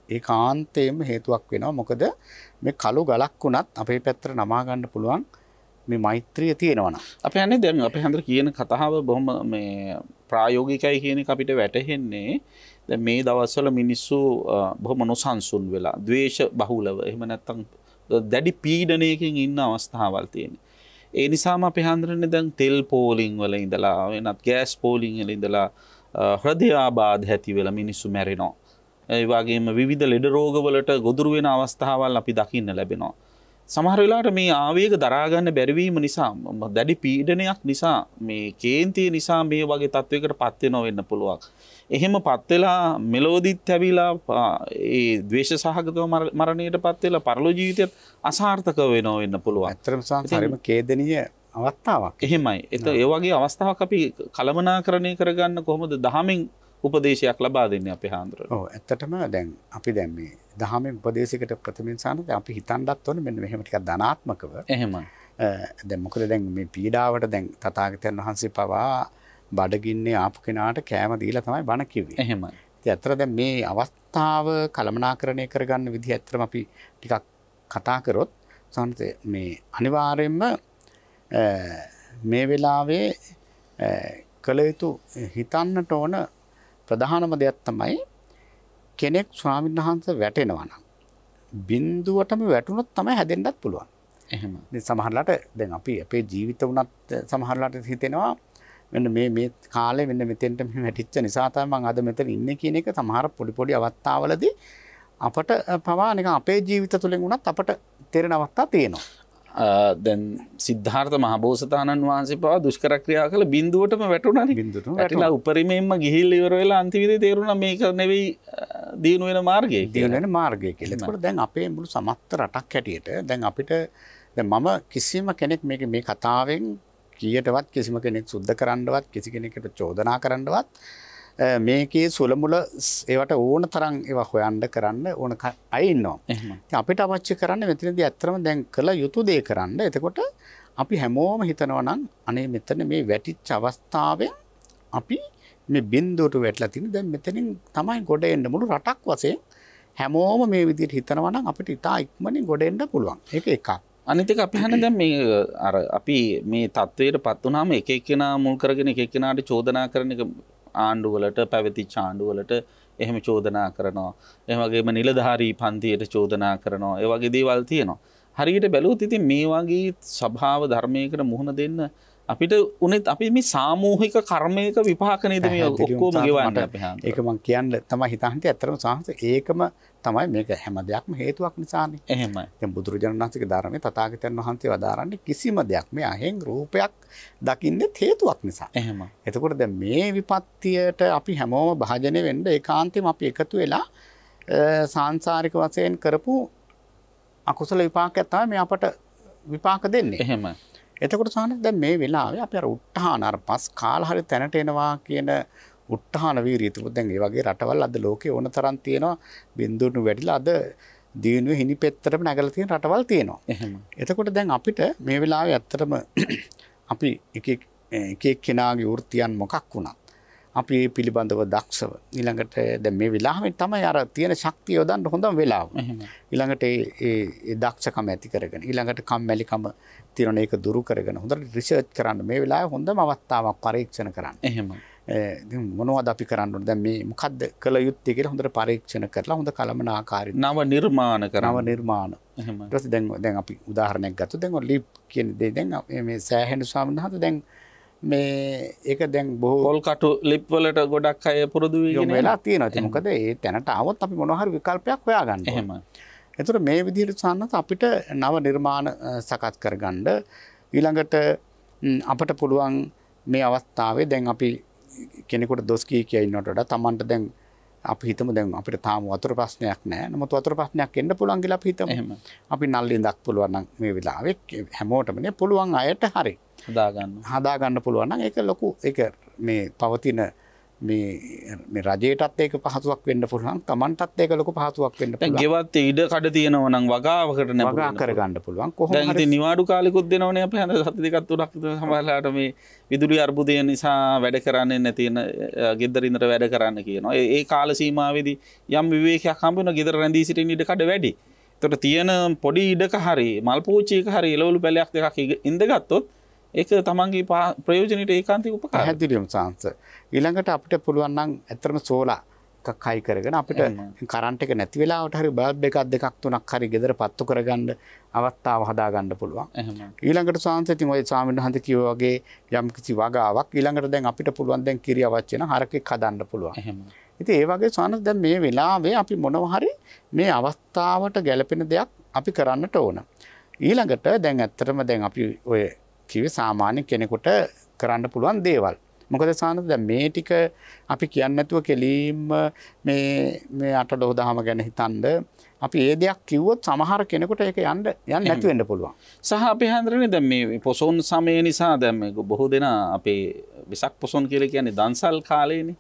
ඒකාන්තයෙන්ම හේතුවක් වෙනවා. මොකද මේ කළු ගලක් වුණත් අපේ පැත්තට නමා ගන්න පුළුවන් මේ මෛත්‍රිය තියෙනවා නම්. අපි යන්නේ දැන් අපේ හන්දර කියන කතාව බොහොම මේ ප්‍රායෝගිකයි කියන එක අපිට වැටහෙන්නේ. දැන් මේ දවස්වල මිනිස්සු බොහොම නොසන්සුන් වෙලා, ද්වේෂ බහුලව, එහෙම නැත්නම් දැඩි පීඩනයකින් ඉන්න අවස්ථාවල් තියෙනවා. ඒ නිසාම අපේ හන්දරනේ දැන් තෙල් පෝලිං වල ඉඳලා වෙනත් ගෑස් පෝලිං වල ඉඳලා හෘදයාබාධ ඇති වෙලා මිනිස්සු මැරෙනවා. ඒ වගේම විවිධ ලෙඩ රෝග වලට ගොදුරු වෙන අවස්ථාවල් අපි දකින්න ලැබෙනවා. සමහර වෙලාවට මේ ආවේග දරා ගන්න බැරි වීම නිසා, දැඩි පීඩනයක් නිසා, මේ කේන්තිය නිසා මේ වගේ තත්වයකට පත් වෙනව වෙන්න පුළුවන්. එහෙම පත් වෙලා මෙලෝදිත් ඇවිලා ඒ ද්වේෂ සහගතව මරණයට පත් වෙලා පරලෝ ජීවිතයත් අසාර්ථක වෙනව වෙන්න පුළුවන්. ඇත්තටම සංසාරෙම ඛේදනීය අවස්ථාවක්. එහෙමයි. ඒ වගේ අවස්ථාවක් අපි කළමනාකරණය කරගන්න කොහොමද දහමින් උපදේශයක් ලබා දෙන්නේ අපේ හාමුදුරුවෝ? ඔව් ඇත්තටම දැන් අපි දැන් මේ දහමෙන් උපදේශයකට ප්‍රථමයෙන් සානද අපි හිතන්නත් ඕනේ මෙන්න මෙහෙම ටිකක් ධනාත්මකව. එහෙමයි. දැන් මොකද දැන් මේ පීඩාවට දැන් තථාගතයන් වහන්සේ පවා බඩගින්නේ ආපු කෙනාට කෑම දීලා තමයි බණ කිව්වේ. එහෙමයි. ඉතින් ඇත්තට දැන් මේ අවස්ථාව කළමනාකරණය කරගන්න විදිහ ඇත්තටම අපි ටිකක් කතා කරොත් සානද මේ අනිවාර්යයෙන්ම මේ වෙලාවේ කළ යුතු හිතන්නට ඕන ප්‍රධානම දෙයක් තමයි කෙනෙක් ස්වාමීන් වහන්සේ වැටෙනවා නම් බිඳුවටම වැටුණොත් තමයි හැදෙන්නත් පුළුවන්. එහෙම. ඉතින් සමහරලාට දැන් අපි අපේ ජීවිත උනත් සමහරලාට හිතෙනවා මෙන්න මේ කාලේ මෙන්න මෙතෙන්ට මෙහෙම හැටිච්ච නිසා තමයි මම අද මෙතන ඉන්නේ කියන එක සමහර පොඩි අවස්ථාවලදී අපට පවා නිකන් අපේ ජීවිත තුළින් උනත් අපට තේරෙන අවස්ථා තියෙනවා. දැන් සිද්ධාර්ථ මහබෝසතාණන් වහන්සේ පවා දුෂ්කර ක්‍රියා කළ බිඳුවටම වැටුණානේ. බිඳුවටම වැටිලා උපරිමයෙන්ම ගිහිල්ලා ඉවර වෙලා අන්තිමේදී තේරුණා මේක නෙවෙයි දිනු වෙන මාර්ගය කියලා. දිනු වෙන මාර්ගය කියලා. ඒකෝට දැන් අපේ මුළු සමස්ත රටක් හැටියට දැන් අපිට දැන් මම කිසිම කෙනෙක් මේ කතාවෙන් කීයටවත් කිසිම කෙනෙක් සුද්ධ කරන්නවත් කිසි කෙනෙකුට චෝදනා කරන්නවත් මේකේ සුලමුල ඒවට ඕන තරම් ඒවා හොයන්න කරන්න ඕන අය ඉන්නවා. ඉතින් අපිට අවශ්‍ය කරන්නේ මෙතනදී ඇත්තටම දැන් කළ යුතු දේ කරන්න. එතකොට අපි හැමෝම හිතනවා නම් අනේ මෙතන මේ වැටිච්ච අවස්ථාවෙන් අපි මේ බින්දුවට වැටලා තියෙන දැන් මෙතනින් තමයි ගොඩ එන්න මුළු රටක් වශයෙන් හැමෝම මේ විදිහට හිතනවා නම් අපිට ඉතා ඉක්මනින් ගොඩ එන්න පුළුවන්. ඒක එකක්. අනිත් එක අපි හන්නේ දැන් මේ අර අපි මේ තත්වයටපත් වුණාම එක එක්කෙනා මුල් කරගෙන එක එක්කෙනාට චෝදනා කරන එක ආණ්ඩුවලට පැවතිච්ච ආණ්ඩුවලට එහෙම චෝදනා කරනවා. එහෙම වගේම නිලධාරී පන්තියට චෝදනා කරනවා. ඒ වගේ දේවල් තියෙනවා. හරියට බැලුවොත් ඉතින් මේ වගේ ස්වභාව ධර්මයකට මුහුණ දෙන්න අපිට උනේත් අපි මේ සාමූහික කර්මයක විපාක නේද මේ ඔක්කොම ගෙවන්නේ අපි හාන්ත. ඒක මම කියන්න තමයි හිතන්නේ ඇත්තටම සාහස ඒකම තමයි මේක හැම දෙයක්ම හේතුවක් නිසානේ. එහෙමයි. දැන් බුදුරජාණන් වහන්සේගේ ධර්මයේ තථාගතයන් වහන්සේ වදාරන්නේ කිසිම දෙයක් මේ අහෙන් රූපයක් දකින්නේ හේතුවක් නිසා. එහෙමයි. එතකොට දැන් මේ විපත්තියට අපි හැමෝම භාජනය වෙන්න ඒකාන්තයෙන්ම අපි එකතු වෙලා සාංශාරික වශයෙන් කරපු අකුසල විපාකයක් තමයි මේ අපට විපාක දෙන්නේ. එහෙමයි. එතකොට සාහන දැන් මේ වෙලාවේ අපි අර උත්හාන අර පස් කාල හරි තැනට එනවා කියන උත්හාන වීරිය තිබුණ දැන් ඒ වගේ රටවල් අද ලෝකේ ඕන තරම් තියෙනවා බින්දුවටු වැඩිලා අද දිනුවේ හිනිපෙත්තරම නැගලා තියෙන රටවල් තියෙනවා. එහෙම. එතකොට දැන් අපිට මේ වෙලාවේ ඇත්තටම අපි එක කෙනාගේ වෘත්තියන් මොකක් වුණත් අපි මේ පිළිබඳව දක්ෂව ඊළඟට දැන් මේ වෙලාවෙන් තමයි අර තියෙන ශක්තිය යොදන්න හොඳම වෙලාව. ඊළඟට ඒ දක්ෂකම ඇති කරගෙන ඊළඟට කම්මැලිකම තියෙන එක දුරු කරගෙන හොඳට රිසර්ච් කරන්න මේ වෙලාවේ හොඳම අවස්ථාවක් පරීක්ෂණ කරන්න. එහෙමයි. ඉතින් මොනවද අපි කරන්න ඕනේ දැන් මේ මොකද්ද කළ යුත්තේ කියලා හොඳට පරීක්ෂණ කරලා හොඳ කලමනාකාරී නව නිර්මාණ කරනවා. නව නිර්මාණ. එහෙමයි. ඊට පස්සේ දැන් අපි උදාහරණයක් ගත්තොත් දැන් ඔය ලිප් කියන දේ දැන් මේ සෑහෙන ස්වාමීන් වහන්සේ දැන් මේ ඒක දැන් බොහෝ පොල් කටු ලිප් වලට ගොඩක් අය පුරුදු වෙගෙන වෙලා තියෙනවා. ඉතින් මොකද ඒ තැනට ආවොත් අපි මොනවා හරි විකල්පයක් හොයාගන්න ඕනේ. එහෙමයි. ඒතර මේ විදිහට සාන්නත් අපිට නව නිර්මාණ සකස් කරගන්න ඊළඟට අපිට පුළුවන් මේ අවස්ථාවේ දැන් අපි කෙනෙකුට දොස් කිය ඉන්නවට වඩා Tamanට දැන් අපි හිතමු දැන් අපිට තාම වතුර ප්‍රශ්නයක් නැහැ. නමුත් වතුර ප්‍රශ්නයක් එන්න පුළුවන් කියලා අපි හිතමු. අපි නල්ලි ඉඳක් පුළුවන් නම් මේ වෙලාවේ හැමෝටම නේ පුළුවන් අයට හරි හදා ගන්න පුළුවන් නම් ඒක ලොකු ඒක මේ පවතින මේ රජයටත් ඒක පහසුවක් වෙන්න පුළුවන්. Tamanටත් ඒක ලොකු පහසුවක් වෙන්න පුළුවන්. දැන් ගෙවත් ඉඩ කඩ තියෙනවා නම් වගාවකට නෑ වගා කර ගන්න පුළුවන්. කොහොම දැන් ඉතින් නිවාඩු කාලෙකුත් දෙනවනේ අපි හඳ සති දෙකක් තුනක් සමහරලාට මේ විදුලි අර්බුදය නිසා වැඩ කරන්නේ නැති වෙන ගෙදර ඉඳලා වැඩ කරන්න කියනවා. ඒ කාල සීමාවේදී යම් විවේකයක් හම්බ වෙනවා ගෙදර රැඳී සිටින ඉඩ කඩ වැඩි. ඒතකොට තියෙන පොඩි ඉඩක හරි මල් පූච්චියක හරි එළවලු පැලයක් දෙකක් ඉඳගත්තොත් ඒක තමන්ගේ ප්‍රයෝජනෙට ඒකාන්තික උපකාරයි. පැහැදිලිවම සාංශ. ඊළඟට අපිට පුළුවන් නම් ඇත්තටම සෝලා එකක් හයි කරගෙන අපිට කරන්ට් එක නැති වෙලාවට හරි බල්බ් එකක් දෙකක් තුනක් හරි ගෙදර පත්තු කරගන්න අවස්ථාව හදා ගන්න පුළුවන්. ඊළඟට සාංශ ඉතින් ඔය ස්වාමීන් වහන්සේ කිව්වා වගේ යම් කිසි වගාවක් ඊළඟට දැන් අපිට පුළුවන් දැන් කිරිය අවශ්‍ය වෙන හරකෙක් හදන්න පුළුවන්. ඉතින් ඒ වගේ සාංශ දැන් මේ වෙලාවේ අපි මොනවා හරි මේ අවස්ථාවට ගැලපෙන දෙයක් අපි කරන්නට ඕන. ඊළඟට දැන් ඇත්තටම දැන් අපි ඔය කිව්වේ සාමාන්‍ය කෙනෙකුට කරන්න පුළුවන් දේවල්. මොකද සානද දැන් මේ ටික අපි කියන්නේ නැතුව කෙලින්ම මේ අටලෝ දහම ගැන හිතනද අපි ඒ දෙයක් කිව්වොත් සමහර කෙනෙකුට ඒක යන්න නැති වෙන්න පුළුවන්. සහ අපි හඳුනන්නේ දැන් මේ පොසොන් සමය නිසා දැන් මේ බොහෝ දෙනා අපේ විසක් පොසොන් කියලා කියන්නේ දන්සල් කාලේනේ.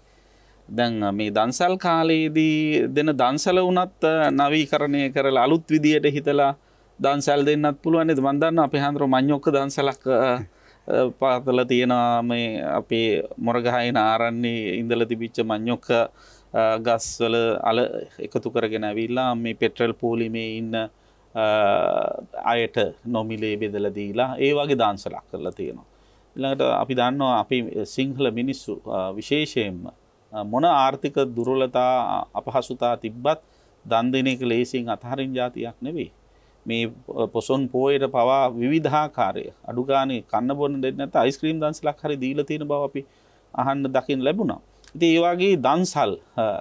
දැන් මේ දන්සල් කාලයේදී දෙන දන්සල වුණත් නවීකරණය කරලා අලුත් විදියට හිතලා දන්සල් දෙන්නත් පුළුවන් නේද? මම දන්නවා අපේ හඳුර මඤ්ඤොක්ක දන්සලක් පාතලා තියෙනවා මේ අපේ මොරගහයින ආරණ්‍යයේ ඉඳලා තිබිච්ච මඤ්ඤොක්ක ගස්වල අල එකතු කරගෙන ඇවිල්ලා මේ පෙට්‍රල් පෝලිමේ ඉන්න අයට නොමිලේ බෙදලා දීලා ඒ වගේ දන්සලක් කරලා තියෙනවා. ඊළඟට අපි දන්නවා අපි සිංහල මිනිස්සු විශේෂයෙන්ම මොන ආර්ථික දුර්වලතා අපහසුතා තිබ්බත් දන් දෙන එක ලේසියෙන් අතහරින જાතියක් නෙවෙයි. මේ පොසොන් පෝයට පවා විවිධාකාරය අඩු ගානේ කන්න බොන්න දෙන්නේ නැත්නම් අයිස්ක්‍රීම් දන්සලක් හරි දීලා තියෙන බව අපි අහන්න දකින්න ලැබුණා. ඉතින් ඒ වගේ දන්සල්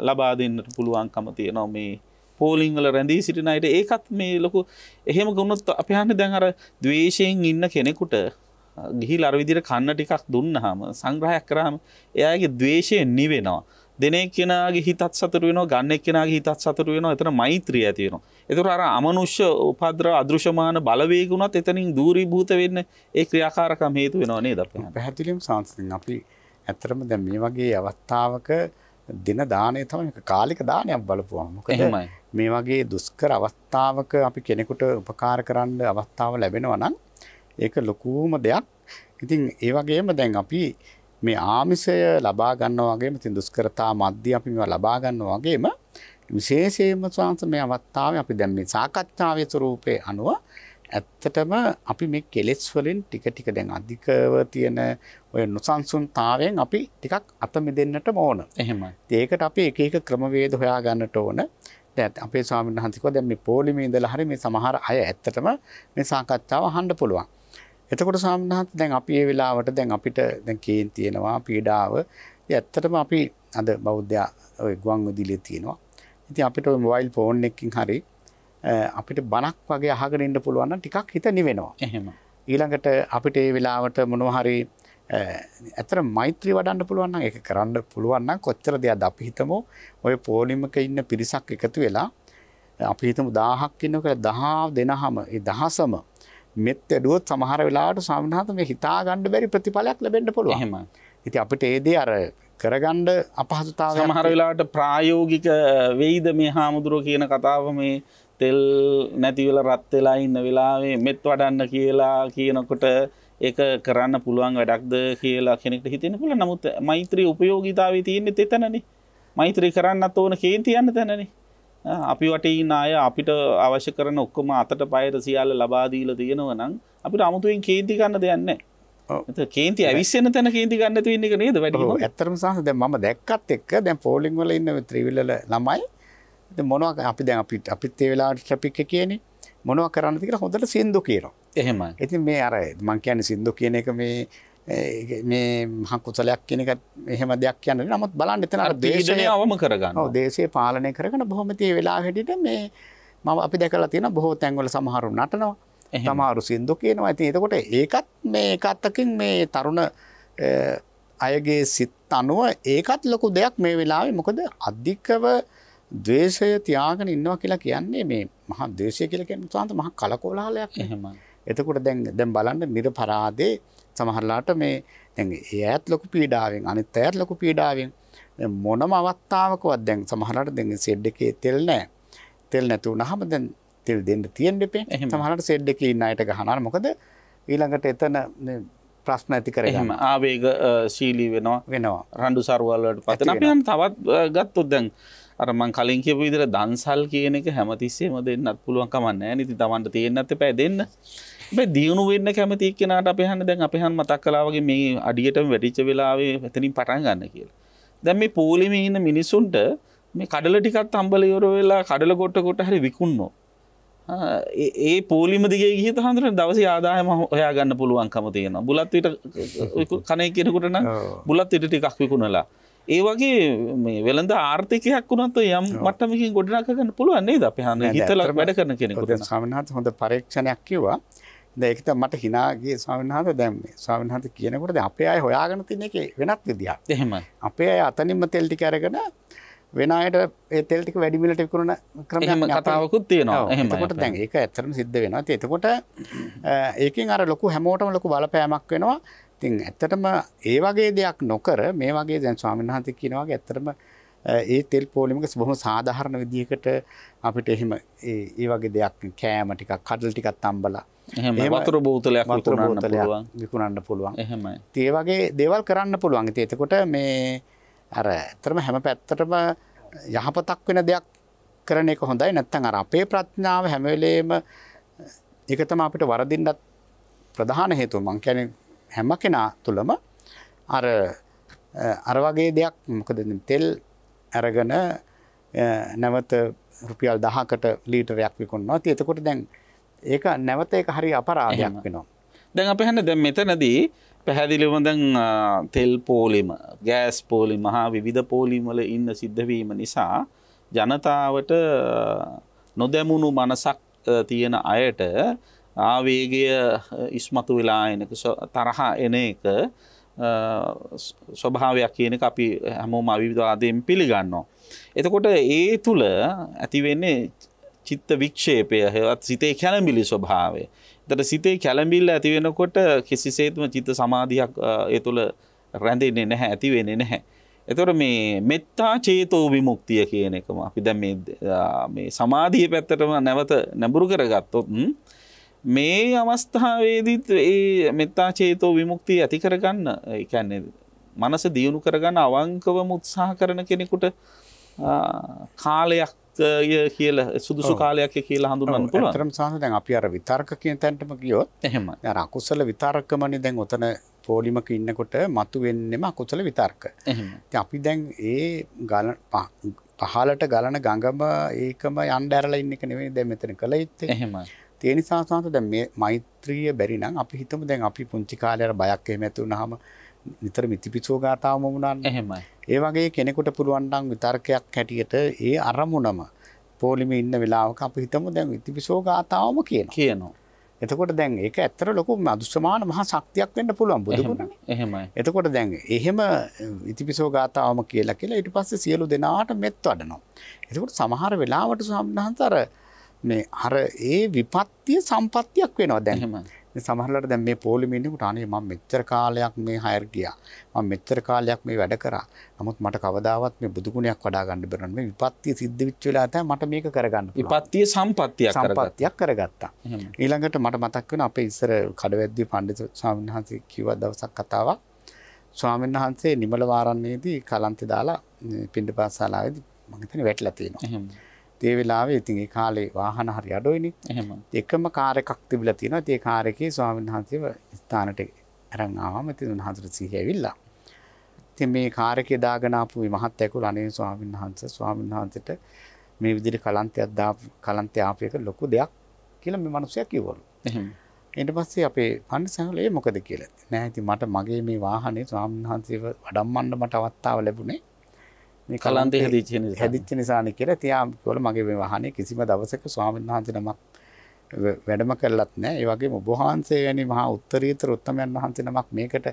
ලබා දෙන්නට පුළුවන්කම තියෙනවා මේ පෝලිං වල රැඳී සිටින අයට. ඒකත් මේ ලොකු එහෙම ගුණොත් අපි හන්නේ දැන් අර ද්වේෂයෙන් ඉන්න කෙනෙකුට ගිහිලා අර විදිහට කන්න ටිකක් දුන්නාම සංග්‍රහයක් කරාම එයාගේ ද්වේෂය නිවෙනවා. දෙන එක්කෙනාගේ හිතත් සතුට වෙනවා, ගන්න එක්කෙනාගේ හිතත් සතුට වෙනවා. එතන මෛත්‍රිය ඇති වෙනවා. ඒතර අර අමනුෂ්‍ය උපද්‍රව අදෘශ්‍යමාන බලවේග උනත් එතනින් දූරීභූත වෙන්න ඒ ක්‍රියාකාරකම් හේතු වෙනවා නේද අපේ? පැහැදිලිවම සංස්කෘතිය අපි ඇත්තටම දැන් මේ වගේ අවස්ථාවක දින දාණය තමයි කාලික දානයක් බලපුවම. මොකද මේ වගේ දුෂ්කර අවස්ථාවක අපි කෙනෙකුට උපකාර කරන්න අවස්ථාව ලැබෙනවා නම් ඒක ලොකුම දෙයක්. ඉතින් ඒ වගේම දැන් අපි මේ ආමිෂය ලබා ගන්නවා වගේම ඉතින් දුෂ්කරතා මැද්දී අපි මේවා ලබා ගන්නවා වගේම විශේෂයෙන්ම ස්වාංශ මේ අවස්ථාවේ අපි දැන් මේ සාකච්ඡාවේ ස්වරූපේ අනුව ඇත්තටම අපි මේ කෙලෙස් වලින් ටික ටික දැන් අධිකව තියෙන ඔය නොසන්සුන්තාවයෙන් අපි ටිකක් අත මිදෙන්නට ඕන. එහෙමයි. ඒකට අපි එක එක ක්‍රමවේද හොයා ගන්නට ඕන. දැන් අපේ ස්වාමීන් වහන්සේ කිව්වා දැන් මේ පොලිමේ ඉඳලා හරි මේ සමහර අය ඇත්තටම මේ සාකච්ඡාව අහන්න පුළුවන්. එතකොට ස්වාමීන් වහන්සේ දැන් අපි මේ වෙලාවට දැන් අපිට දැන් කේන් තියෙනවා පීඩාව. ඒ ඇත්තටම අපි අද බෞද්ධ ඔය ගුවන් විදුලියේ තියෙනවා. ඉතින් අපිට ඔය මොබයිල් ෆෝන් එකකින් හරි අපිට බණක් වගේ අහගෙන ඉන්න පුළුවන් නම් ටිකක් හිත නිවෙනවා. එහෙම. ඊළඟට අපිට මේ වෙලාවට මොනවා හරි ඇත්තට මෛත්‍රී වඩන්න පුළුවන් නම් ඒක කරන්න පුළුවන් නම් කොච්චර දෙයක්ද අපි හිතමු ඔය පොලිමක ඉන්න පිරිසක් එකතු වෙලා අපි හිතමු 1000ක් ඉන්නවා කියලා 10 දෙනාම ඒ 10ම මෙත් ඇදුවොත් සමහර වෙලාවට සාමාන්‍යයෙන් මේ හිතා ගන්න බැරි ප්‍රතිඵලයක් ලැබෙන්න පුළුවන්. එහෙමයි. ඉතින් අපිට ඒ දේ අර කරගන්න අපහසුතාවයක් සමහර වෙලාවට ප්‍රායෝගික වෙයිද මේ හාමුදුරුවෝ කියන කතාව මේ තෙල් නැති වෙලා රත් වෙලා ඉන්න වෙලාවේ මෙත් වඩන්න කියලා කියනකොට ඒක කරන්න පුළුවන් වැඩක්ද කියලා කෙනෙක්ට හිතෙන්න පුළුවන්. නමුත් මෛත්‍රී උපයෝගීතාවය තියෙන්නේ එතනනේ. මෛත්‍රී කරන්නත් ඕන කේන්ති යන්න තැනනේ. අපි වටේ ඉන්න අය අපිට අවශ්‍ය කරන ඔක්කොම අතට පයට සියල්ල ලබා දීලා තියෙනවා නම් අපිට 아무තුවෙන් කේන්ති ගන්න දෙයක් නැහැ. ඔව්. කේන්ති ඇවිස්සෙන තැන කේන්ති ගන්න නැතුව ඉන්න එක නේද වැඩි හොඳ. ඔව් ඇත්තටම සාහස දැන් මම දැක්කත් එක්ක දැන් පෝලිං වල ඉන්න ත්‍රිවිල් වල ළමයි දැන් මොනවා අපි දැන් අපිත් ඒ වෙලාවට ට්‍රැෆික් එක කියන්නේ මොනවා කරන්නද කියලා හොඳට සින්දු කියනවා. එහෙමයි. ඉතින් මේ අර මං කියන්නේ සින්දු කියන එක මේ මහා කුසලයක් කියන එක එහෙම දෙයක් කියන්නේ. නමුත් බලන්න එතන අර දේශය අවම කරගන්න. ඔව් දේශය පාලනය කරගෙන බොහොම tie වෙලාව හැටියට මේ මම අපි දැකලා තියෙනවා බොහෝ තැන්වල සමහරු නටනවා. සමහරු සින්දු කියනවා. ඉතින් එතකොට ඒකත් මේ එක අතකින් මේ තරුණ අයගේ සිත් අනුව ඒකත් ලොකු දෙයක් මේ වෙලාවේ. මොකද අධිකව ද්වේෂය තියාගෙන ඉන්නවා කියලා කියන්නේ මේ මහා ද්වේෂය කියලා කියන්නේ සාන්ත මහා කලකෝලහලයක්. එහෙමයි. එතකොට දැන් බලන්න නිර්පරාදේ සමහරලාට මේ දැන් ඒ ඇත් ලොකු පීඩාවෙන් අනිත් ඇත් ලොකු පීඩාවෙන් මොනම අවස්ථාවකවත් දැන් සමහරලාට දැන් සෙඩ් එකේ තෙල් නැහැ. තෙල් නැතුණාම දැන් තෙල් දෙන්න තියෙන්න දෙපේ. සමහරලාට සෙඩ් එකේ ඉන්න අයට ගහනවා. මොකද ඊළඟට එතන ප්‍රශ්න ඇති කරගන්න. එහෙම ආවේග ශීලී වෙනවා. රණ්ඩු සරුවල් වලට පත් වෙනවා. අපි නම් තවත් ගත්තොත් දැන් අර මං කලින් කියපු විදිහට දන්සල් කියන එක හැමතිස්සෙම දෙන්නත් පුළුවන් කමක් නැහැ නේ. ඉතින් Tamanට තේරෙන්නත් එපා දෙන්න. හැබැයි දියුණු වෙන්න කැමති එක්කෙනාට අපි අහන්න දැන් අපි හන්ම මතක් කළා වගේ මේ අඩියටම වැටිච්ච වෙලාවේ එතනින් පටන් ගන්න කියලා. දැන් මේ පොලිමේ ඉන්න මිනිසුන්ට මේ කඩල ටිකක් අම්බල ඉවර වෙලා කඩල කොට හරි විකුණනවා. ඒ පොලිම දිගේ ගිහින් තහඳුන දවසේ ආදායම හොයා ගන්න පුළුවන්කම තියෙනවා. බුලත් විතර කණේ කෙනෙකුට නම් බුලත් විතර ටිකක් විකුණලා ඒ වගේ මේ වෙළඳ ආර්ථිකයක් වුණත් යම් මට්ටමකින් ගොඩනගා ගන්න පුළුවන් නේද අපි හන්නේ හිතලා වැඩ කරන කෙනෙකුට. දැන් ස්වාමීන් වහන්සේ හොඳ පරීක්ෂණයක් කිව්වා. දැන් ඒක තමයි මට hina ගියේ ස්වාමීන් වහන්සේ. දැන් මේ ස්වාමීන් වහන්සේ කියනකොට දැන් අපේ අය හොයාගෙන තියෙන එකේ වෙනත් විදියක්. එහෙමයි. අපේ අය අතනින්ම තෙල් ටික අරගෙන වෙන අයට ඒ තෙල් ටික වැඩි මිලට විකුණන ක්‍රමයක් එහෙම කතාවකුත් තියෙනවා. එහෙමයි. එතකොට දැන් ඒක ඇත්තටම සිද්ධ වෙනවා. ඉතින් එතකොට ඒකෙන් අර ලොකු හැමෝටම ලොකු බලපෑමක් වෙනවා. ඉතින් ඇත්තටම ඒ වගේ දෙයක් නොකර මේ වගේ දැන් ස්වාමීන් වහන්සේ කියනවා වගේ ඇත්තටම ඒ තෙල් පොලිමක බොහොම සාධාරණ විදිහකට අපිට එහෙම ඒ වගේ දෙයක් කෑම ටිකක් කඩල් ටිකක් තම්බලා එහෙම වතුර බෝතලයක් විකුණන්න පුළුවන්. එහෙමයි. ඉතින් ඒ වගේ දේවල් කරන්න පුළුවන්. ඉතින් එතකොට මේ අර ඇත්තටම හැම පැත්තටම යහපතක් වෙන දෙයක් කරන එක හොඳයි. නැත්නම් අර අපේ ප්‍රඥාව හැම වෙලේම ඒක තමයි අපිට වරදින්නත් ප්‍රධාන හේතුව. මං කියන්නේ හැම කෙනා තුළම අර වගේ දෙයක් මොකද තෙල් අරගෙන නැවත රුපියල් 10කට ලීටරයක් විකුණනවා. ඉතින් එතකොට දැන් ඒක නැවත ඒක හරි අපරාධයක් වෙනවා. දැන් අපි හන්නේ දැන් මෙතනදී පැහැදිලිවම දැන් තෙල් පෝලිම, ගෑස් පෝලිම හා විවිධ පෝලිම වල ඉන්න සිද්ධ වීම නිසා ජනතාවට නොදැමුණු මනසක් තියෙන අයට ආවේගය ඉස්මතු වෙලා එන තරහ එන එක ස්වභාවයක් කියන එක අපි හැමෝම අවිවාදයෙන් පිළිගන්නවා. එතකොට ඒ තුල ඇති වෙන්නේ චිත්ත වික්ෂේපය හේවත් සිතේ කැළඹිලි ස්වභාවය. එතකොට සිතේ කැළඹිල්ල ඇති වෙනකොට කිසිසේත්ම චිත්ත සමාධියක් ඒ තුල රැඳෙන්නේ නැහැ, ඇති වෙන්නේ නැහැ. එතකොට මේ මෙත්තා චේතෝ විමුක්තිය කියන එකම අපි දැන් මේ සමාධිය පැත්තටම නැවත නැඹුරු කරගත්තොත් මේ අවස්ථාවේදීත් ඒ මෙත්තා චේතෝ විමුක්තිය ඇති කරගන්න ඒ කියන්නේ මනස දියුණු කරගන්න අවංකවම උත්සාහ කරන කෙනෙකුට කාලයක් කියලා සුදුසු කාලයක් කියලා හඳුන්වන්න පුළුවන්. ඇත්තටම සාහස දැන් අපි අර විතර්ක කියන තැනටම ගියොත් එහෙමයි. අර අකුසල විතර්කමනේ දැන් ඔතන පොලිමක ඉන්නකොට මතුවෙන්නේම අකුසල විතර්ක. එහෙමයි. ඉතින් අපි දැන් ඒ පහලට ගලන ගඟම ඒකම යන්න ඇරලා ඉන්න එක නෙවෙයි දැන් මෙතන කළ යුත්තේ. එහෙමයි. ඒ නිසා සාහස දැන් මේ මෛත්‍රිය බැරි නම් අපි හිතමු දැන් අපි පුංචි කාලේ අර බයක් එහෙම ඇති වුනහම නිතර මිතිපිසෝ ගාතාවම වුණානේ. එහෙමයි. ඒ වගේ කෙනෙකුට පුළුවන් නම් විතර්කයක් හැටියට ඒ අරමුණම පොලිමේ ඉන්න වෙලාවක අපි හිතමු දැන් මිතිපිසෝ ගාතාවම කියනවා. එතකොට දැන් ඒක ඇත්තට ලොකු අදුස්සමාන මහා ශක්තියක් වෙන්න පුළුවන් බුදුගුණනේ. එහෙමයි. එතකොට දැන් එහෙම ඉතිපිසෝ ගාතාවම කියලා ඊට පස්සේ සියලු දෙනාට මෙත් වඩනවා. එතකොට සමහර වෙලාවට සම්බන්ධතර මේ අර ඒ විපත්තිය සම්පත්තියක් වෙනවා දැන්. එහෙමයි. සමහරවිට දැන් මේ පොලිමේ ඉන්නකොට අනේ මම මෙච්චර කාලයක් මේ හයර් ගියා. මම මෙච්චර කාලයක් මේ වැඩ කරා. නමුත් මට කවදාවත් මේ බුදු ගුණයක් වඩා ගන්න බැරි මේ විපත්තිය සිද්ධ වෙච්ච වෙලාව තමයි මට මේක කරගන්න පුළුවන්. විපත්තිය සම්පත්තියක් කරගත්තා. ඊළඟට මට මතක් වෙනවා අපේ ඉස්සර කඩවැද්දේ පඬිතු ස්වාමීන් වහන්සේ කිව්ව දවසක් කතාවක්. ස්වාමීන් වහන්සේ නිමල වාරන්නේදී කලන්තේ දාලා පින්ඩපාත ශාලාවේදී මම හිතන්නේ වැටලා තියෙනවා. ඒ වෙලාවේ ඉතින් ඒ කාලේ වාහන හරි අඩුයිනේ. එකම කාර් එකක් තිබිලා තියෙනවා. ඒ කාර් එකේ ස්වාමීන් වහන්සේව ස්ථානට අරන් ආවම ඉතින් උන්වහන්සේට සිහිය ඇවිල්ලා. ඉතින් මේ කාර් එකේ දාගෙන ආපු මේ මහත්තයා කිව්වා අනේ ස්වාමීන් වහන්සේට මේ විදිහට කලන්තේ ආපු එක ලොකු දෙයක් කියලා මේ මිනිස්සයා කිව්වලු. ඊට පස්සේ අපේ පන්සලේ මොකද කියලා. නෑ ඉතින් මට මගේ මේ වාහනේ ස්වාමීන් වහන්සේව වඩම්මන්න මට අවස්ථාව ලැබුණේ. මේ කලන්තේ හැදිච්ච නිසානේ කියලා. තියා කිව්වල මගේ මේ වාහනේ කිසිම දවසක ස්වාමීන් වහන්සේ නමක් වැඩම කළත් නෑ. ඒ වගේම ඔබ වහන්සේ වැනි මහා උත්තරීතර උත්තමයන් වහන්සේ නමක් මේකට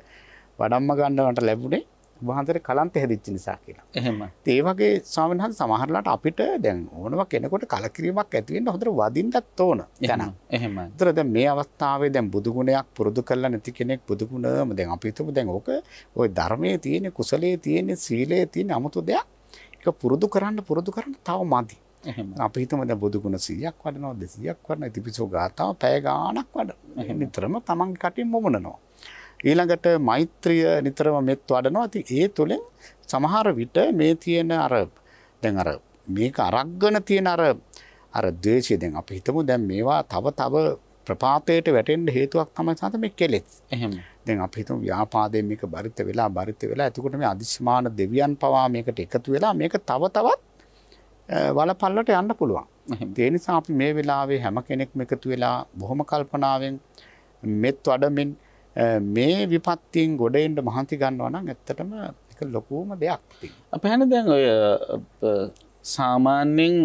වඩම්ම ගන්නවට ලැබුණේ ඔබ වහන්සේට කලන්තේ හැදිච්ච නිසා කියලා. එහෙම. ඒ වගේ ස්වාමීන් වහන්සේ සමහරලාට අපිට දැන් ඕනම කෙනෙකුට කලකිරීමක් ඇති වෙන්න හොඳට වදින්නත් ඕන. දැන්. එහෙමයි. ඒතර දැන් මේ අවස්ථාවේ දැන් බුදු ගුණයක් පුරුදු කරලා නැති කෙනෙක් බුදු ගුණම දැන් අපි හිතමු දැන් ඕක ওই ධර්මයේ තියෙන කුසලයේ තියෙන සීලයේ තියෙන 아무තු දෙයක් ඒක පුරුදු කරන්න තව මදි. අපි හිතමු දැන් බුදු ගුණ 100ක් වඩනවා 200ක් වඩනවා ඉතිපිසෝ ගාතාව පැය ගාණක් වඩනවා. නිතරම තමන්ගේ කටින් මොමනනවා. ඊළඟට මෛත්‍රිය නිතරම මෙත් වඩනවා. ඉතින් ඒ තුලින් සමහර විට මේ තියෙන දැන් මේක අරග්ගන තියෙන අර ද්වේෂය දැන් අපි හිතමු දැන් මේවා තව ප්‍රපාතයට වැටෙන්න හේතුවක් තමයි සාත මේ කෙලෙස්. එහෙම. දැන් අපි හිතමු ව්‍යාපාදයෙන් මේක බරිත වෙලා එතකොට මේ අදිස්මාන දෙවියන් පවා මේකට එකතු වෙලා මේක තවත් වලපල්ලට යන්න පුළුවන්. ඒ නිසා අපි මේ වෙලාවේ හැම කෙනෙක්ම එකතු වෙලා බොහොම කල්පනාවෙන් මෙත් වඩමින් මේ විපත්තියෙන් ගොඩ එන්න මහන්සි ගන්නවා නම් ඇත්තටම ඒක ලොකුම දෙයක්. අපි හන්නේ දැන් ඔය සාමාන්‍යයෙන්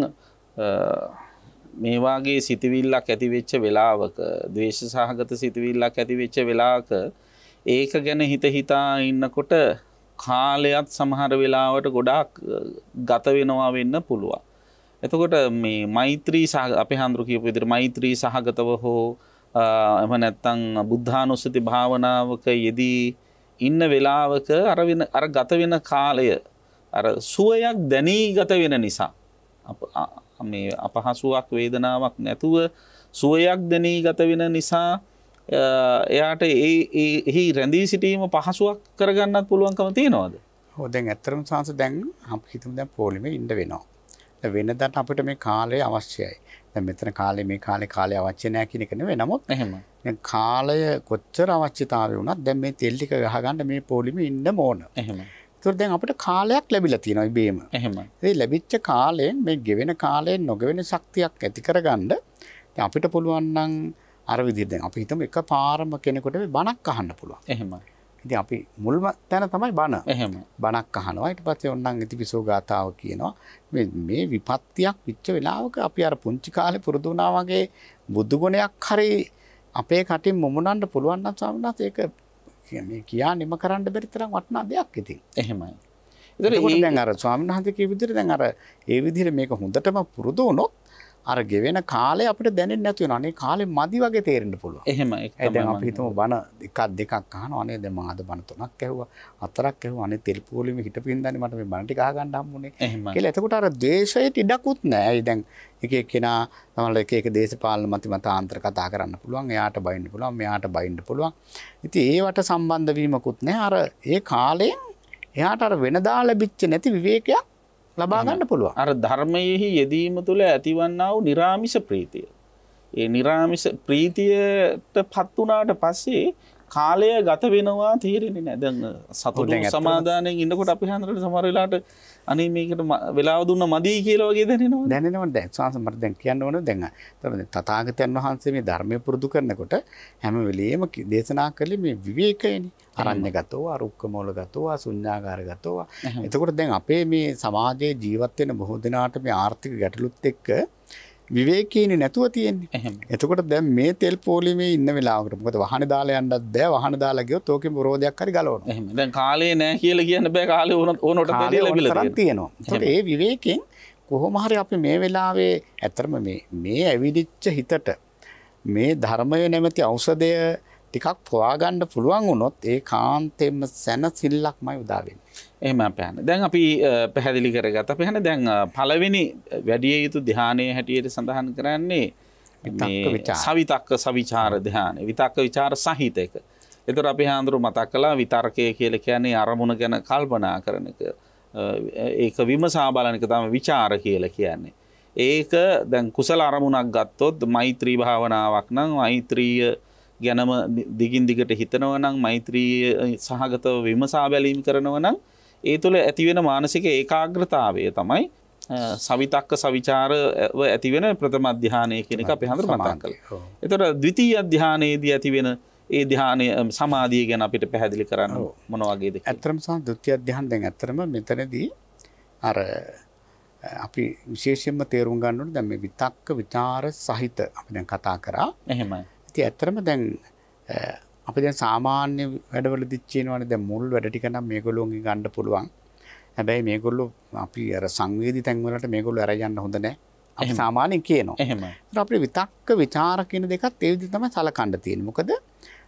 මේ වාගේ සිතවිල්ලක් ඇති වෙච්ච වෙලාවක ද්වේෂ සහගත සිතවිල්ලක් ඇති වෙච්ච වෙලාවක ඒක ගැන හිතා ඉන්නකොට කාලයත් සමහර වෙලාවට ගොඩාක් ගත වෙනවා වෙන්න පුළුවන්. එතකොට මේ මෛත්‍රී අපේ හඳුරු කියපු විදිහට මෛත්‍රී සහගතව හෝ එහෙම නැත්නම් බුද්ධානුස්සති භාවනාවක යෙදී ඉන්න වෙලාවක අර ගත වෙන කාලය අර සුවයක් දැනී ගත වෙන නිසා මේ අපහසුාවක් වේදනාවක් නැතුව සුවයක් දැනී ගත වෙන නිසා එයාට එහි රැඳී සිටීම පහසුවක් කරගන්නත් පුළුවන්කම තියෙනවද? ඔව් දැන් ඇත්තටම සංස දැන් අපි හිතමු දැන් පොලිමේ ඉන්න වෙනවා. දැන් වෙනදාට අපිට මේ කාලය අවශ්‍යයි. දැන් මෙතන මේ කාලේ අවශ්‍ය නැහැ කියන එක නෙවෙයි. නමුත් එහෙම. දැන් කාලය කොච්චර අවශ්‍යතාවය වුණත් දැන් මේ තෙල් ටික ගහගන්න මේ පොලිමේ ඉන්න ඕන. එහෙම. ඒතකොට දැන් අපිට කාලයක් ලැබිලා තියෙනවා ඉබේම. එහෙම. ඒ ලැබිච්ච කාලයෙන් මේ ගෙවෙන කාලයෙන් නොගෙවෙන ශක්තියක් ඇති කරගන්න දැන් අපිට පුළුවන් නම් අර විදිහට දැන් අපි හිතමු එකපාරම කෙනෙකුට බණක් අහන්න පුළුවන්. එහෙම. ඉතින් අපි මුල්ම තැන තමයි බණ. එහෙම. බණක් අහනවා. ඊට පස්සේ ඔන්නම් ඉතිපිසෝ ගාතාව කියනවා. මේ විපත්තියක් විච්ච වෙලාවක අපි අර පුංචි කාලේ පුරුදු වුණා වගේ බුදු ගුණයක් හරි අපේ කටින් මොමුනන්න පුළුවන් නම් ස්වාමීන් වහන්සේ ඒක මේ කියා නිම කරන්න බැරි තරම් වටිනා දෙයක් ඉතින්. එහෙමයි. ඒතකොට දැන් අර ස්වාමීන් වහන්සේ කිය විදිහට දැන් අර ඒ විදිහට මේක හොඳටම පුරුදු වුණොත් අර ගෙවෙන කාලේ අපිට දැනෙන්නේ නැතු වෙනවා. අනේ කාලේ මදි වගේ තේරෙන්න පුළුවන්. එහෙම ඒක තමයි. දැන් අපි හිතමු බණ දෙකක් අහනවා. අනේ දැන් මම අද බණ 3ක් ඇහුවා. 4ක් ඇහුවා. අනේ තෙල් පොලිමේ හිටපින්දානේ මට මේ බණ ටික අහගන්න හම්බුනේ. කියලා එතකොට අර ද්වේෂයට ඉඩකුත් නැහැ. දැන් එක එක්කෙනා තමයි එක දේශපාලන මතාන්තර කතා කරන්න පුළුවන්. එයාට බයින්න පුළුවන්. මෙයාට බයින්න පුළුවන්. ඉතින් ඒවට සම්බන්ධ වීමකුත් නැහැ. අර ඒ කාලයෙන් එයාට අර වෙනදා ලැබිච්ච නැති විවේකයක් ලබා ගන්න පුළුවන්. අර ධර්මයෙහි යෙදීම තුළ ඇතිවන්නා වූ නිරාමිෂ ප්‍රීතිය. ඒ නිරාමිෂ ප්‍රීතියට පත් වුණාට පස්සේ කාලය ගත වෙනවා තේරෙන්නේ නැහැ. දැන් සතුටු සමාදානයෙන් ඉන්නකොට අපි හන්දරට සමහර වෙලාවට අනේ මේකට වෙලාව දුන්න මදි කියලා වගේ දැනෙනවා. දැනෙනවා. දැන් ස්වාමීන් මට දැන් කියන්න ඕනේ දැන් තථාගතයන් වහන්සේ මේ ධර්මය පුරුදු කරනකොට හැම වෙලෙම දේශනා කළේ මේ විවේකයනේ. අරණ්‍යගතව, රුක්කමූලගතව, ශුන්‍යාගාරගතව. එතකොට දැන් අපේ මේ සමාජයේ ජීවත් වෙන බොහෝ දෙනාට මේ ආර්ථික ගැටලුත් එක්ක විවේකීනේ නැතුව තියෙන්නේ. එතකොට දැන් මේ තෙල් පොලිමේ ඉන්න වෙලාවකට මොකද වහනේ දාලා යන්නත් බෑ. වහන දාලා ගියොත් ඕකේ විරෝධයක් හරි ගලවනවා. එහෙම. දැන් කාලේ නැහැ කියලා කියන්න බෑ. කාලේ ඕනට තෙල් ලැබිලා තියෙනවා. ඒතකොට ඒ විවේකයෙන් කොහොම හරි අපි මේ වෙලාවේ ඇත්තටම මේ ඇවිදිච්ච හිතට මේ ධර්මය නැමැති ඖෂධය ටිකක් පොවා ගන්න පුළුවන් වුණොත් ඒ කාන්තෙම සැනසෙල්ලක්මයි උදා වෙන්නේ. එහෙම අපහන. දැන් අපි පැහැදිලි කරගත්ත. අපහන දැන් පළවෙනි වැඩි යුතු ධානයේ හැටියට සඳහන් කරන්නේ සවිතක්ක සවිචාර ධානය. විතක්ක විචාර සහිත එක. ඒතර අපි හාඳුරු මතක් කළා විතර්කය කියලා කියන්නේ අරමුණ ගැන කල්පනා කරන එක. ඒක විමසා බලන එක තමයි විචාර කියලා කියන්නේ. ඒක දැන් කුසල අරමුණක් ගත්තොත් මෛත්‍රී භාවනාවක් නම් මෛත්‍රිය ගැනම දිගින් දිගට හිතනවා නම් මෛත්‍රී සහගතව විමසා බැලීම කරනවා නම් ඒ තුළ ඇතිවෙන මානසික ඒකාග්‍රතාවය තමයි සවිතක්ක සවිචාර ඇතිවෙන ප්‍රථම ධානය කියන එක අපි හඳුර මතක් කළා. ඒතර ද්විතීය ධානයේදී ඇතිවෙන ඒ ධානය සමාධිය ගැන අපිට පැහැදිලි කරන්න මොන වගේද? ඇත්තටම ද්විතීය ධානය දැන් ඇත්තටම මෙතනදී අර අපි විශේෂයෙන්ම තේරුම් ගන්න ඕනේ දැන් මේ විතක්ක විචාර සහිත අපි දැන් කතා කරා. එහෙමයි. ඉතින් ඇත්තටම දැන් අපි දැන් සාමාන්‍ය වැඩවලදී කියනවානේ දැන් මුල් වැඩ ටික නම් මේගොල්ලෝගෙන් ගන්න පුළුවන්. හැබැයි මේගොල්ලෝ අපි අර සංවේදී තැන් වලට මේගොල්ලෝ අරන් යන්න හොඳ නැහැ. අපි සාමාන්‍යයෙන් කියනවා. එහෙමයි. ඒත් අපේ විතක්ක විචාර කියන දෙකත් ඒ විදිහට තමයි සලකන්න තියෙන්නේ. මොකද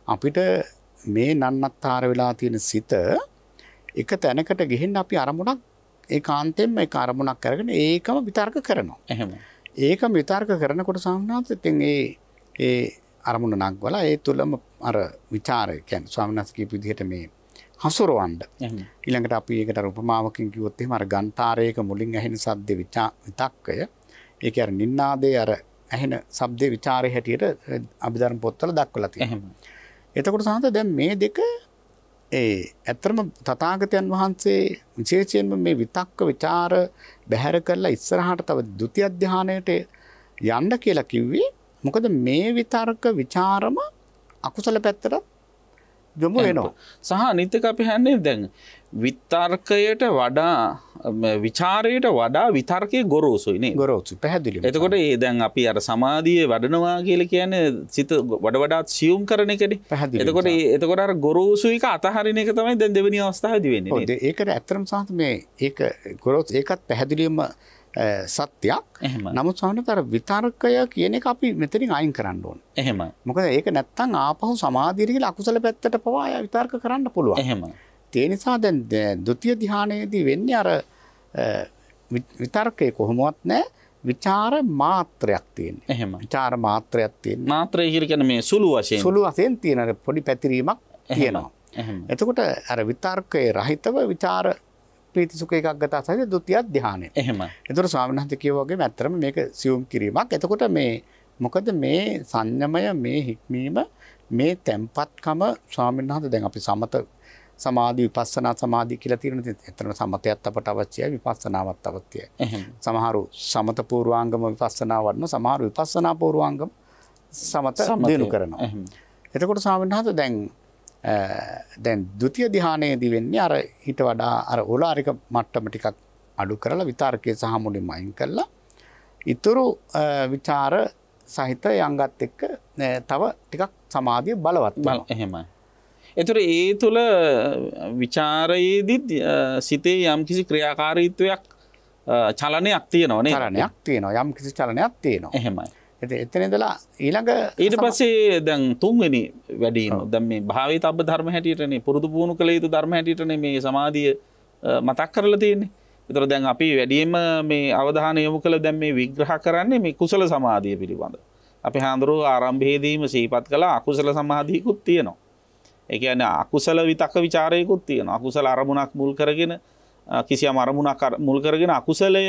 අපිට මේ නන්නත්තර වෙලා තියෙන සිත එක තැනකට ගිහින් අපි අරමුණක් ඒකාන්තයෙන්ම ඒක අරමුණක් කරගෙන ඒකම විතර්ක කරනවා. එහෙමයි. ඒකම විතර්ක කරනකොට සාමාන්‍යයෙන් ඉතින් ඒ අරමුණ නංගවලා ඒ තුලම අර විචාරය කියන්නේ ස්වාමීන් වහන්සේ කියපු විදිහට මේ හසුරවන්න. ඊළඟට අපි ඒකට උපමාවකින් කිව්වොත් එහෙම අර ගන්තරයක මුලින් ඇහෙන ශබ්ද විතක්කය ඒක අර නින්නාදේ අර ඇහෙන ශබ්දේ විචාරයේ හැටියට අභිධර්ම පොත්වල දක්වලා තියෙනවා. එතකොට සාන්ත දැන් මේ දෙක ඇත්තම තථාගතයන් වහන්සේ විශේෂයෙන්ම මේ විතක්ක විචාර බැහැර කරලා ඉස්සරහට තව ဒုတိ ය ධානයට යන්න කියලා කිව්වේ. මොකද මේ විතර්ක විචාරම අකුසල පැත්තට යොමු වෙනවා. සහ අනිත් එක අපි හන්නේ දැන් විතර්කයට වඩා විචාරයට වඩා විතර්කයේ ගොරෝසුයි නේ. ගොරෝසු පැහැදිලිව. එතකොට ඒ දැන් අපි අර සමාධියේ වඩනවා කියලා කියන්නේ සිත වඩාත් සියුම් කරන එකනේ. එතකොට අර ගොරෝසු එක අතහරින එක තමයි දැන් දෙවෙනි අවස්ථාවේදී වෙන්නේ නේද? ඔව් ඒකට ඇත්තටම සාන්ත මේ ඒක ගොරෝසු ඒකත් පැහැදිලිවම සත්‍යයක්. නමුත් සමහරවිට විතර්කය කියන එක අපි මෙතනින් අයින් කරන්න ඕන. එහෙමයි. මොකද ඒක නැත්තම් ආපහු සමාධියට ගිහලා අකුසල පැත්තට පවා විතර්ක කරන්න පුළුවන්. එහෙමයි. ඒ නිසා දැන් ဒုတိ ය ධානයේදී වෙන්නේ අර විතර්කයේ කොහොමවත් නැහැ. විචාර මාත්‍රයක් තියෙන්නේ. එහෙමයි. විචාර මාත්‍රයක් තියෙන්නේ. මාත්‍රය කියලා මේ සුළු වශයෙන් තියෙන අර පොඩි පැතිරීමක් තියෙනවා. එතකොට අර විතර්කයේ රහිතව විචාර ප්‍රීතිසුඛ එකග්ගත සහිත ဒုတိ ය ධානය. එහෙමයි. ඒතර ස්වාමීන් වහන්සේ කියවා වගේම ඇත්තටම මේක සියුම් කිරීමක්. එතකොට මේ මොකද මේ සංයමය මේ හික්මීම මේ tempatකම ස්වාමීන් වහන්සේ දැන් අපි සමත සමාධි විපස්සනා සමාධි කියලා තියෙනවා. ඇත්තටම සමතයත් අපට අවශ්‍යයි විපස්සනාවත් අවශ්‍යයි. සමහරු සමත පූර්වාංගම විපස්සනා වඩන සමහරු විපස්සනා පූර්වාංගම සමත දිනු කරනවා. එතකොට ස්වාමීන් වහන්සේ දැන් ဒုတိ ය ධානයේදී වෙන්නේ අර ඊට වඩා අර ඕලාරික මට්ටම ටිකක් අඩු කරලා විතර්කයේ සහ මුලින්ම අයින් කරලා ඊතුරු විචාර සහිත යංගත් එක්ක තව ටිකක් සමාධිය බලවත් වෙනවා. එහෙමයි. ඒතර ඒ තුල විචාරයේදී සිතේ යම් කිසි ක්‍රියාකාරීත්වයක් චලනයක් තියෙනවා නේද? චලනයක් තියෙනවා. යම් කිසි චලනයක් තියෙනවා. එහෙමයි. එතන ඉඳලා ඊට පස්සේ දැන් තුන්වෙනි වැඩිම දැන් මේ භාවී තබ්බ ධර්ම හැටියටනේ පුරුදු පුහුණු කළ යුතු ධර්ම හැටියටනේ මේ සමාධිය මතක් කරලා තියෙන්නේ. ඒතර දැන් අපි වැඩිම මේ අවධානය යොමු කළ දැන් මේ විග්‍රහ කරන්නේ මේ කුසල සමාධිය පිළිබඳ. අපි හාඳුරෝ ආරම්භයේදීම සිහිපත් කළා අකුසල සමාධියකුත් තියෙනවා. ඒ කියන්නේ අකුසල විතක්ක ਵਿਚාරයකුත් තියෙනවා. අකුසල අරමුණක් මුල් කරගෙන කිසියම් අරමුණක් මුල් කරගෙන අකුසලය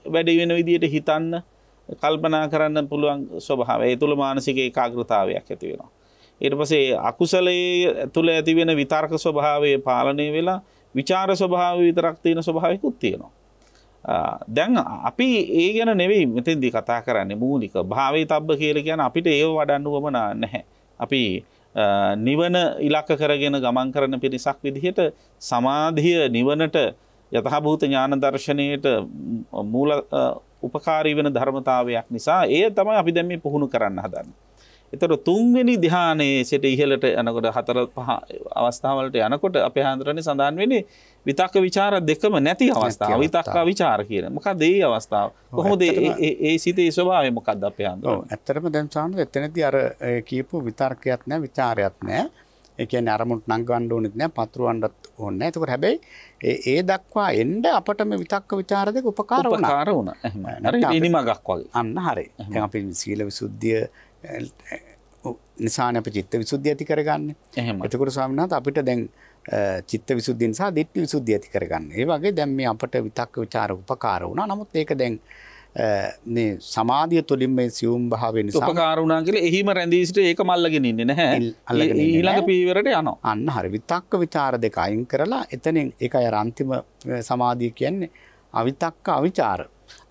වැඩි වෙන විදියට හිතන්න කල්පනා කරන්න පුළුවන් ස්වභාවය. ඒ තුල මානසික ඒකාග්‍රතාවයක් ඇති වෙනවා. ඊට පස්සේ අකුසලයේ තුල ඇති වෙන විතර්ක ස්වභාවය පාලනය වෙලා විචාර ස්වභාවය විතරක් තියෙන ස්වභාවයකුත් තියෙනවා. දැන් අපි ඒ ගැන නෙවෙයි මෙතෙන්දී කතා කරන්නේ මූලික භාවී තබ්බ කියලා කියන අපිට ඒව වඩන්න උවමනා නැහැ. අපි නිවන ඉලක්ක කරගෙන ගමන් කරන පිරිසක් විදිහට සමාධිය නිවනට යථාභූත ඥාන දර්ශනයට මූල උපකාරී වෙන ධර්මතාවයක් නිසා ඒ තමයි අපි දැන් මේ පුහුණු කරන්න හදන්නේ. එතකොට තුන්වෙනි ධ්‍යානයේ සිට ඉහළට යනකොට 4-5 අවස්ථාවලට යනකොට අපේ හාමුදුරනේ සඳහන් වෙන්නේ විතක්ක ਵਿਚාර දෙකම නැති අවස්ථාව. විතක්ක ਵਿਚාර කියන. මොකද ඒ අවස්ථාව? කොහොමද ඒ සිතේ ස්වභාවය මොකක්ද අපේ හාමුදුරනේ? ඔව් ඇත්තටම දැන් සාහන එතනදී අර කියපු විතර්කයක් නැහැ විචාරයක් නැහැ. ඒ කියන්නේ අරමුණට නංගවන්න ඕනෙත් නැහැ පතුරවන්නත් ඕනේ නැහැ. ඒකෝර හැබැයි ඒ දක්වා එන්න අපට මේ විතක්ක ਵਿਚාර දෙක උපකාර වුණා. උපකාර වුණා. එහෙමයි. හරි ඉනිමගක් වගේ. අන්න හරි. දැන් අපි සීල විසුද්ධිය නිසානේ අපි චිත්ත විසුද්ධිය ඇති කරගන්නේ. එහෙමයි. එතකොට ස්වාමීන් වහන්සේ අපිට දැන් චිත්ත විසුද්ධිය නිසා දිට්ඨි විසුද්ධිය ඇති කරගන්න. ඒ වගේ දැන් මේ අපට විතක්ක ਵਿਚාර උපකාර වුණා. නමුත් ඒක දැන් මේ සමාධිය තුළින් මේ සියුම් භාවය නිසා උපකාර වුණා කියලා එහිම රැඳී සිට ඒක මල්ලගෙන ඉන්නේ නැහැ. ඊළඟ පීවරට යනවා. අන්න හරි. විතක්ක ਵਿਚාර දෙක අයින් කරලා එතනින් ඒකයි අර අන්තිම සමාධිය කියන්නේ අවිතක්ක අවිචාර.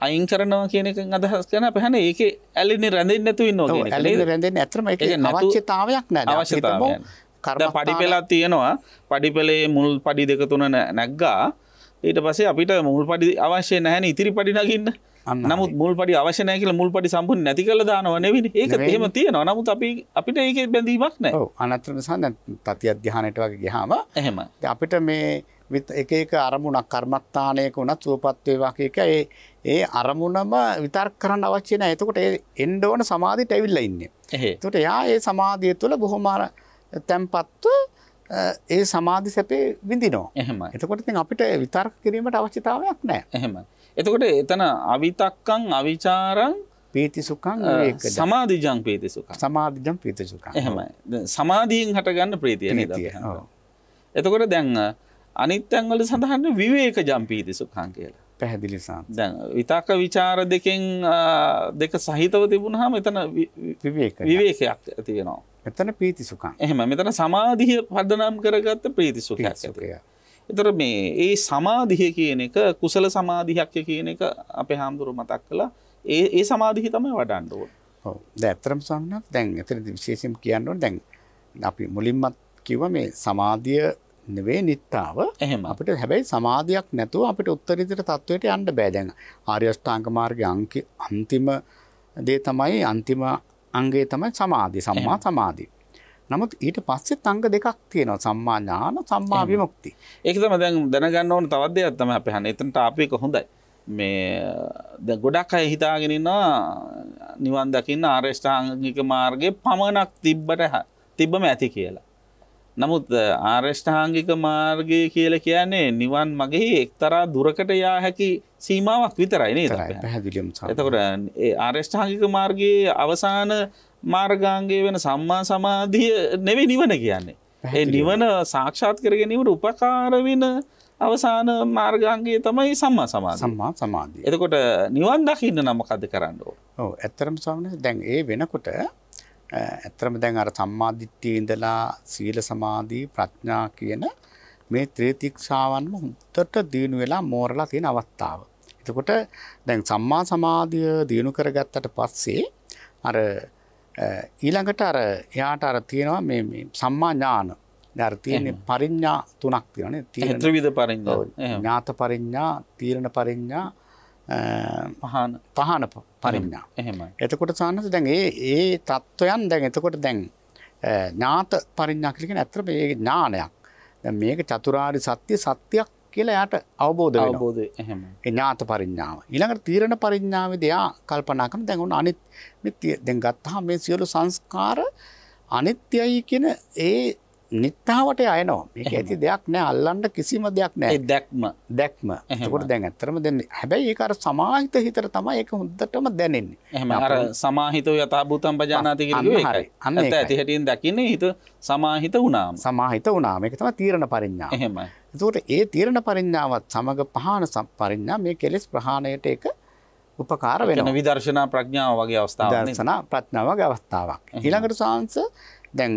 අයින් කරනවා කියන එකෙන් අදහස් කරන අපහනේ ඒකේ ඇලෙන්නේ රැඳෙන්නේ නැතුව ඉන්නවා කියන එක. ඇලෙන්නේ රැඳෙන්නේ ඇත්තම ඒකේ අවශ්‍යතාවයක් නැහැ. අවශ්‍යතාවයක්. දැන් පඩිපෙළක් තියෙනවා. පඩිපෙළේ මුල් පඩි දෙක තුන නැග්ගා. ඊට පස්සේ අපිට මුල් පඩි අවශ්‍ය නැහැනේ ඉතිරි පඩි නගින්න. නමුත් මුල් පඩි අවශ්‍ය නැහැ කියලා මුල් පඩි සම්පූර්ණ නැති කරලා දානව නෙවෙයි. ඒක එහෙම තියෙනවා. නමුත් අපිට ඒකේ බැඳීමක් නැහැ. ඔව් අනත්තර නිසා දැන් තතිය ධ්‍යානයට වගේ ගියාම එහෙමයි. දැන් අපිට මේ එක එක අරමුණක් කර්මස්ථානයක උනත් සුවපත් වේවා කියක ඒ අරමුණම විතර්ක කරන්න අවශ්‍ය නැහැ. එතකොට ඒ එන්න ඕන සමාධියට ඇවිල්ලා ඉන්නේ. එතකොට යා ඒ සමාධිය තුළ බොහොම තැම්පත්ව ඒ සමාධි සැපේ විඳිනවා. එහෙමයි. එතකොට ඉතින් අපිට විතර්ක කිරීමට අවශ්‍යතාවයක් නැහැ. එහෙමයි. එතකොට එතන අවිතක්කං අවිචාරං පීති සුඛං විවේක සමාධිජං පීති සුඛං. සමාධිජං පීති සුඛං. එහෙමයි. දැන් සමාධියෙන් හටගන්න ප්‍රීතිය නේද? එතකොට දැන් අනිත් තැන් වල සඳහන් විවේකජං පීති සුඛං කියලා. පැහැදිලි සාම. දැන් විතක්ක ਵਿਚාර දෙකෙන් දෙක සහිතව තිබුණාම එතන විවේකයක් ඇති වෙනවා. එතන පීති සුඛං. එහෙම මෙතන සමාධිය පදනම් කරගත්ත ප්‍රීති සුඛයක් ඇති වෙනවා. ඒතර මේ ඒ සමාධිය කියන එක කුසල සමාධියක් කියන එක අපේ හාමුදුරුවෝ මතක් කළා. ඒ සමාධිය තමයි වඩන්න ඕන. ඔව්. දැන් අත්‍තරම් සම්මත දැන් එතනදී විශේෂයෙන් කියන්න ඕන දැන් අපි මුලින්මත් කිව්වා මේ සමාධිය නෙවෙයි නිත්තාව. අපිට හැබැයි සමාධියක් නැතුව අපිට උත්තරීතර තත්වයට යන්න බෑ. දැන් ආර්ය අෂ්ටාංග මාර්ගයේ අන්තිම දේ තමයි අන්තිම අංගය තමයි සමාධිය. සම්මා සමාධිය. නමුත් ඊට පස්සෙත් අංග දෙකක් තියෙනවා. සම්මා ඥාන, සම්මා විමුක්ති. ඒක තමයි දැන් දැනගන්න ඕන තවත් දෙයක් තමයි අපි අහන්නේ. එතනට ආපු එක හොඳයි. මේ දැන් ගොඩක් අය හිතාගෙන ඉන්නවා නිවන් දකින්න ආර්ය අෂ්ටාංගික මාර්ගයේ පමණක් තිබ්බම ඇති කියලා. නමුත් ආර්ය අෂ්ටාංගික මාර්ගය කියලා කියන්නේ නිවන් මගේ එක්තරා දුරකට යා හැකි සීමාවක් විතරයි නේද? පැහැදිලිවම. එතකොට ඒ ආර්ය අෂ්ටාංගික මාර්ගයේ අවසාන මාර්ගාංගය වෙන සම්මා සමාධිය නෙවෙයි නිවන කියන්නේ. ඒ නිවන සාක්ෂාත් කර ගැනීමට උපකාර වෙන අවසාන මාර්ගාංගය තමයි සම්මා සමාධිය. සම්මා සමාධිය. එතකොට නිවන් දකින්න නම් මොකද කරන්න ඕන? ඔව් ඇත්තටම ස්වාමීන් වහන්සේ දැන් ඒ වෙනකොට ඇත්තටම දැන් අර සම්මා දිට්ඨිය ඉඳලා සීල සමාධි ප්‍රඥා කියන මේ ත්‍රිතික්ෂාවන්ම හුත්තට දිනු වෙලා මෝරලා තියෙන අවස්ථාව. එතකොට දැන් සම්මා සමාධිය දිනු කරගත්තට පස්සේ අර ඊළඟට අර එයාට අර තියෙනවා මේ සම්මා ඥාන. දැන් අර තියෙන්නේ පරිඥා තුනක් තියෙනවානේ. ත්‍රිවිධ පරිඥා. ඥාත පරිඥා, තීරණ පරිඥා, පහන පරිඥා. එහෙමයි. එතකොට සානස දැන් ඒ තත්වයන් දැන් එතකොට දැන් ඥාත පරිඥා කියලා කියන්නේ අත්‍තර මේ ඥානයක්. දැන් මේක චතුරාර්ය සත්‍ය සත්‍යයක් කියලා යාට අවබෝධ වෙනවා. අවබෝධය එහෙමයි. ඒ ඥාත පරිඥාව. ඊළඟට තීරණ පරිඥාවේදී යා කල්පනා කරන දැන් උන අනිත් දැන් ගත්තාම මේ සියලු සංස්කාර අනිත්‍යයි කියන ඒ නිත්‍යාවට යනවා. මේක ඇති දෙයක් නෑ, අල්ලන්න කිසිම දෙයක් නෑ. ඒ දැක්ම. එතකොට දැන් ඇත්තටම දැන් හැබැයි ඒක අර සමාහිත හිතට තමයි ඒක හොඳටම දැනෙන්නේ. එහෙම අර සමාහිතව යථාභූතම් පජානාති කියන එකයි. ඇත්ත ඇති හැටියෙන් දකින්නේ හිත සමාහිත වුණාම. සමාහිත වුණාම ඒක තමයි තීරණ පරිඥාව. එහෙමයි. එතකොට ඒ තීරණ පරිඥාවත් සමග පහන පරිඥා මේ කෙලෙස් ප්‍රහාණයට ඒක උපකාර වෙනවා. විදර්ශනා ප්‍රඥාව වගේ අවස්ථාවක් නේ. විදර්ශනා ප්‍රඥාව වගේ අවස්ථාවක්. ඊළඟට සාංශ දැන්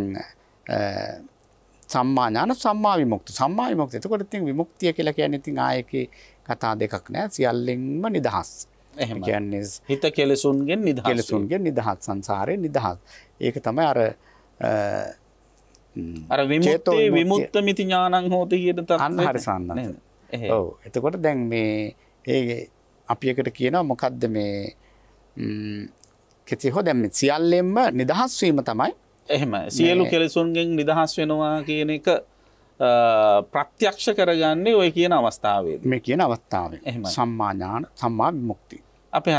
සම්මා ඥාන සම්මා විමුක්ති. සම්මා විමුක්ති. එතකොට ඉතින් විමුක්තිය කියලා කියන්නේ ඉතින් ආයේකේ කතා දෙකක් නෑ. සියල්ලෙන්ම නිදහස්. එහෙම. කියන්නේ හිත කෙලෙසුන්ගෙන් නිදහස්. කෙලෙසුන්ගෙන් නිදහස්, සංසාරයෙන් නිදහස්. ඒක තමයි අර විමුක්තිය විමුක්ත මිති ඥානං හෝති කියන තත්ත්වය. අන්න හරි සාන්නස. ඔව්. එතකොට දැන් මේ ඒ අපි එකට කියනවා මොකද්ද මේ කෙසේ හෝ දැන් මේ සියල්ලෙන්ම නිදහස් වීම තමයි එහෙම සියලු කෙලෙසුන්ගෙන් නිදහස් වෙනවා කියන එක ප්‍රත්‍යක්ෂ කරගන්නේ ඔය කියන අවස්ථාවේදී. මේ කියන අවස්ථාවේ සම්මා ඥාන සම්මා විමුක්තිය. අපි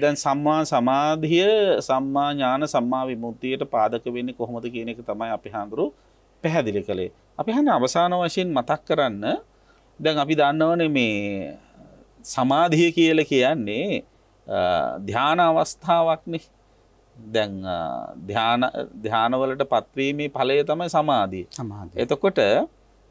දැන් සම්මා සමාධිය සම්මා ඥාන සම්මා විමුක්තියට පාදක වෙන්නේ කොහොමද කියන එක තමයි අපි හඳුරු පැහැදිලි කළේ. අපි හඳ අවසාන වශයෙන් මතක් කරන්න දැන් අපි දන්නවනේ මේ සමාධිය කියලා කියන්නේ ධ්‍යාන අවස්ථාවක්නේ. දැන් ධ්‍යානවලට පත්වීමේ ඵලය තමයි සමාධිය. එතකොට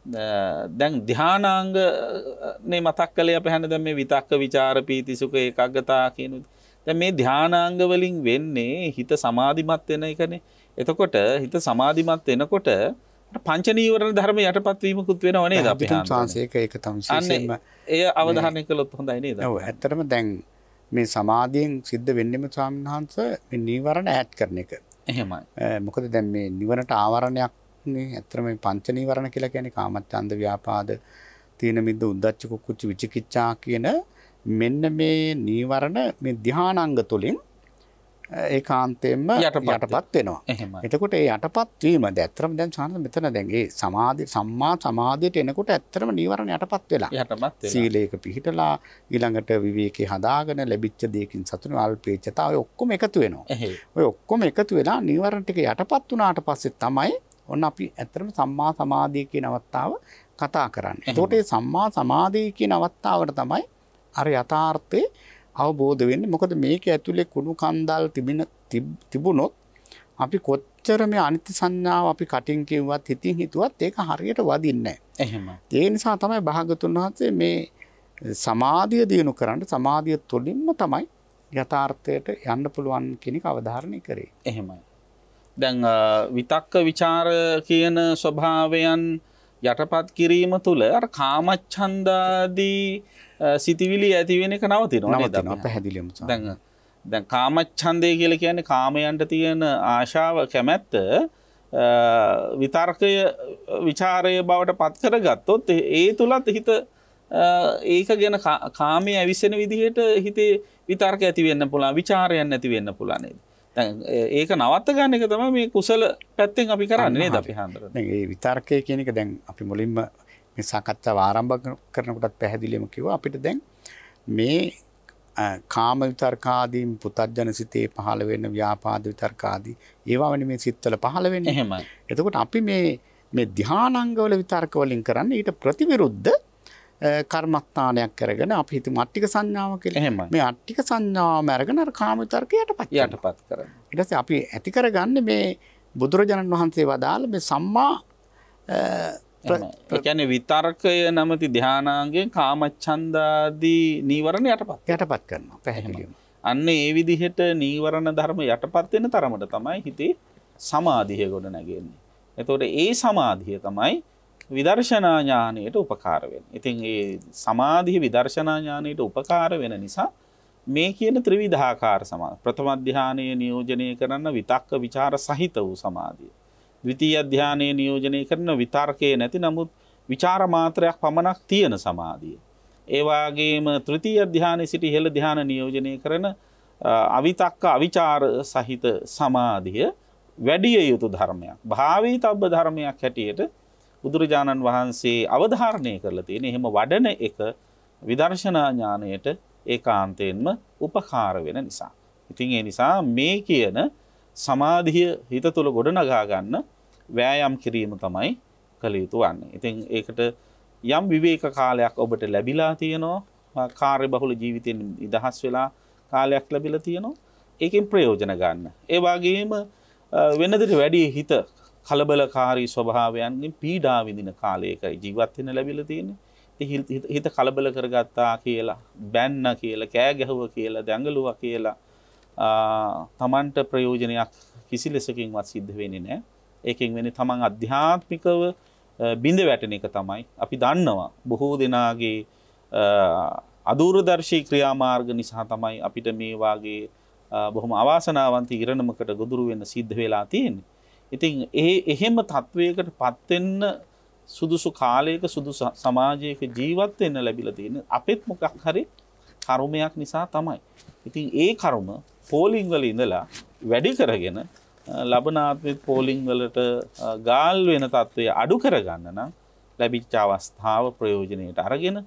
දැන් ධානාංගනේ මතක් කළේ අපි හන්නේ දැන් මේ විතක්ක ਵਿਚාර පීති සුඛ ඒකාග්‍රතාව කියන දැන් මේ ධානාංග වලින් වෙන්නේ හිත සමාධිමත් වෙන එකනේ. එතකොට හිත සමාධිමත් වෙනකොට පංච නීවරණ ධර්ම යටපත් වීමකුත් වෙනව නේද අපි හන්නේ. ඒක තමයි විශේෂයෙන්ම එය අවධානය කළොත් හොඳයි නේද? ඔව් ඇත්තටම දැන් මේ සමාධියෙන් සිද්ධ වෙන්නේම ස්වාමීන් වහන්සේ මේ නීවරණ ඈඩ් කරන එක. එහෙමයි. මොකද දැන් මේ නිවනට ආවරණයක් නේ ඇත්තටම මේ පංච නීවරණ කියලා කියන්නේ කාමච්ඡන්ද ව්‍යාපාද තීන මිද්ද උද්ධච්ච කුක්කුච්ච විචිකිච්ඡා කියන මෙන්න මේ නීවරණ මේ ධානාංග තුලින් ඒකාන්තයෙන්ම යටපත් වෙනවා. එතකොට ඒ යටපත් වීම ඇත්තටම දැන් සාමාන්‍ය මෙතන දැන් ඒ සමාධි සම්මා සමාධියට එනකොට ඇත්තටම නීවරණ යටපත් වෙලා සීලයක පිහිටලා ඊළඟට විවේකේ හදාගෙන ලැබිච්ච දෙයකින් සතුටු අල්පේච්ඡතාව ඔය ඔක්කොම එකතු වෙනවා. ඔය ඔක්කොම එකතු වෙලා නීවරණ ටික යටපත් වුණාට පස්සේ තමයි ඔන්න අපි ඇත්තටම සම්මා සමාධිය කියන අවස්ථාව කතා කරන්නේ. එතකොට මේ සම්මා සමාධිය කියන අවස්ථාවට තමයි අර යථාර්ථේ අවබෝධ වෙන්නේ. මොකද මේක ඇතුලේ කුණු කන්දල් තිබුණොත් අපි කොච්චර මේ අනිත්‍ය සංඥාව අපි කටින් කිව්වත් හිතින් හිතුවත් ඒක හරියට වදින්නේ නැහැ. එහෙම. ඒ නිසා තමයි භාගතුන් වහන්සේ මේ සමාධිය දිනු කරන්න සමාධිය තුළින්ම තමයි යථාර්ථයට යන්න පුළුවන් කියන එක අවධාරණය කරේ. එහෙමයි. දැන් විතක්ක ਵਿਚාර කියන ස්වභාවයන් යටපත් කිරීම තුළ අර කාමච්ඡන්දාදී සිතිවිලි ඇති වෙන එක නවතිනවා නේද? පැහැදිලිවම. දැන් කාමච්ඡන්දය කියලා කියන්නේ කාමයන්ට තියෙන ආශාව කැමැත්ත විතර්කය ਵਿਚාරය බවට පත් කරගත්තොත් ඒ තුලත් හිත ඒක ගැන කාමයේ ඇවිස්සෙන විදිහට හිතේ විතර්ක ඇති වෙන්න පුළුවන් ਵਿਚාරයන් නැති වෙන්න පුළුවන් නේද? දැන් ඒක නවත්ත ගන්න එක තමයි මේ කුසල පැත්තෙන් අපි කරන්නේ නේද අපි හඳුරන්නේ. දැන් මේ විතර්කය කියන එක දැන් අපි මුලින්ම මේ සාකච්ඡාව ආරම්භ කරනකොටත් පැහැදිලිවම කිව්වා අපිට දැන් මේ කාම විතර්කාදී පුතත්ජන සිතේ පහළ වෙන ව්‍යාපාද විතර්කාදී ඒවා වෙන මේ සිත්වල පහළ වෙන්නේ. එහෙමයි. එතකොට අපි මේ ධානාංගවල විතර්ක වලින් කරන්නේ ඊට ප්‍රතිවිරුද්ධ කර්මස්ථානයක් කරගෙන අපි හිතමු අට්ටික සංඥාව කියලා. මේ අට්ටික සංඥාවම අරගෙන අර කාම විතර්කයට යටපත් කරනවා. ඊට පස්සේ අපි ඇති කරගන්නේ මේ බුදුරජාණන් වහන්සේ වදාළ මේ සම්මා ඒ කියන්නේ විතර්කය නැමැති ධානාංගයෙන් කාමච්ඡන්දාදී නීවරණ යටපත් කරනවා පැහැදිලිවම. අන්න ඒ විදිහට නීවරණ ධර්ම යටපත් වෙන තරමට තමයි හිතේ සමාධිය ගොඩ නැගෙන්නේ. එතකොට ඒ සමාධිය තමයි විදර්ශනා ඥානයට උපකාර වෙන්නේ. ඉතින් ඒ සමාධිය විදර්ශනා ඥානයට උපකාර වෙන නිසා මේ කියන ත්‍රිවිධාකාර සමාධිය ප්‍රථම ධානයේ නියෝජනය කරන විතක්ක ਵਿਚාර සහිත වූ සමාධිය. ද්විතීය ධානයේ නියෝජනය කරන විතර්කයේ නැති නමුත් විචාර මාත්‍රයක් පමණක් තියෙන සමාධිය. ඒ වගේම තෘතීය ධානයේ සිට ඉහළ ධාන නියෝජනය කරන අවිතක්ක අවිචාර සහිත සමාධිය වැඩි යුතු ධර්මයක්. භාවීතබ්බ ධර්මයක් හැටියට බුදුරජාණන් වහන්සේ අවධාරණය කරලා තියෙන. එහෙම වඩන එක විදර්ශනා ඥානයට ඒකාන්තයෙන්ම උපකාර වෙන නිසා. ඉතින් ඒ නිසා මේ කියන සමාධිය හිත තුළ ගොඩනගා ගන්න වෑයම් කිරීම තමයි කළ යුතු වන්නේ. ඉතින් ඒකට යම් විවේක කාලයක් ඔබට ලැබිලා තියෙනවා. කාර්යබහුල ජීවිතෙන් නිදහස් වෙලා කාලයක් ලැබිලා තියෙනවා. ඒකෙන් ප්‍රයෝජන ගන්න. ඒ වගේම වෙනදට වැඩි හිත කලබලකාරී ස්වභාවයන්ගෙන් පීඩා විඳින කාලයකයි ජීවත් වෙන්න ලැබිලා තියෙන්නේ. හිත කලබල කරගත්තා කියලා, බැන්න කියලා, කෑ ගැහුවා කියලා, දඟලුවා කියලා තමන්ට ප්‍රයෝජනයක් කිසි ලෙසකින්වත් සිද්ධ වෙන්නේ නැහැ. ඒකෙන් වෙන්නේ තමන් අධ්‍යාත්මිකව බිඳ වැටෙන එක තමයි. අපි දන්නවා බොහෝ දෙනාගේ අදූරදර්ශී ක්‍රියාමාර්ග නිසා තමයි අපිට මේ වාගේ බොහොම අවාසනාවන්ත ඉරණමකට ගොදුරු වෙන්න සිද්ධ වෙලා තියෙන්නේ. ඉතින් එහෙම තත්වයකට පත් වෙන්න සුදුසු කාලයක සුදුසු සමාජයක ජීවත් වෙන්න ලැබිලා තියෙන අපෙත් මොකක් හරි කර්මයක් නිසා තමයි. ඉතින් ඒ කර්ම පෝලිං වල ඉඳලා වැඩි කරගෙන ලබන ආත්මෙත් පෝලිං වලට ගාල් වෙන තත්ත්වය අඩු කරගන්න නම් ලැබිච්ච අවස්ථාව ප්‍රයෝජනයට අරගෙන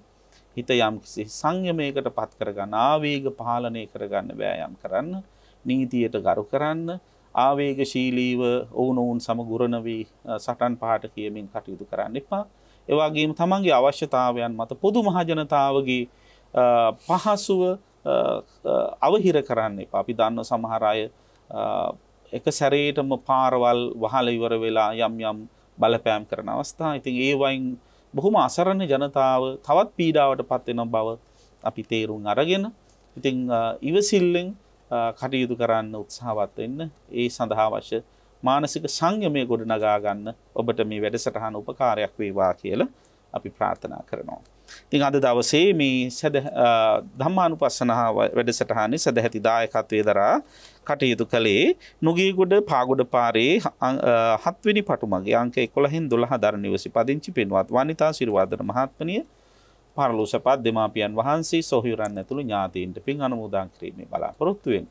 හිත යම්කිසි සංයමයකට පත් කරගන්න ආවේග පාලනය කරගන්න වෑයම් කරන්න නීතියට ගරු කරන්න ආවේගශීලීව ඔවුනොවුන් සමගුරණ වී සටන් පහට කියමින් කටයුතු කරන්න එපා. ඒ වගේම තමන්ගේ අවශ්‍යතාවයන් මත පොදු මහ ජනතාවගේ පහසුව අවහිර කරන්න එපා. අපි දන්න සමහර අය එක සැරේටම පාරවල් වහලා ඉවර වෙලා යම් යම් බලපෑම් කරන අවස්ථා. ඉතින් ඒ වයින් බොහොම අසරණ ජනතාව තවත් පීඩාවට පත් වෙන බව අපි තේරුම් අරගෙන ඉතින් ඉවසිල්ලෙන් කටයුතු කරන්න උත්සාහවත් වෙන්න. ඒ සඳහා අවශ්‍ය මානසික සංයමය ගොඩනගා ගන්න ඔබට මේ වැඩසටහන උපකාරයක් වේවා කියලා අපි ප්‍රාර්ථනා කරනවා. ඉතින් අද දවසේ මේ ධම්මානුපස්සනාව වැඩසටහනේ සදැහැති දායකත්වයේ දරා කටයුතු කළේ නුගේගොඩ පාගොඩ පාරේ 7 වෙනි පටුමගේ අංක 11න් 12 දර නිවසේ පදිංචි පින්වත් වනිතා සිරිවර්ධන මහත්මනිය පාරලෝසපත් දෙමාපියන් වහන්සේ සොහොයුරන් ඇතුළු ඥාතීන්ට පින් අනුමෝදන් කිරීමේ බලාපොරොත්තු වෙන.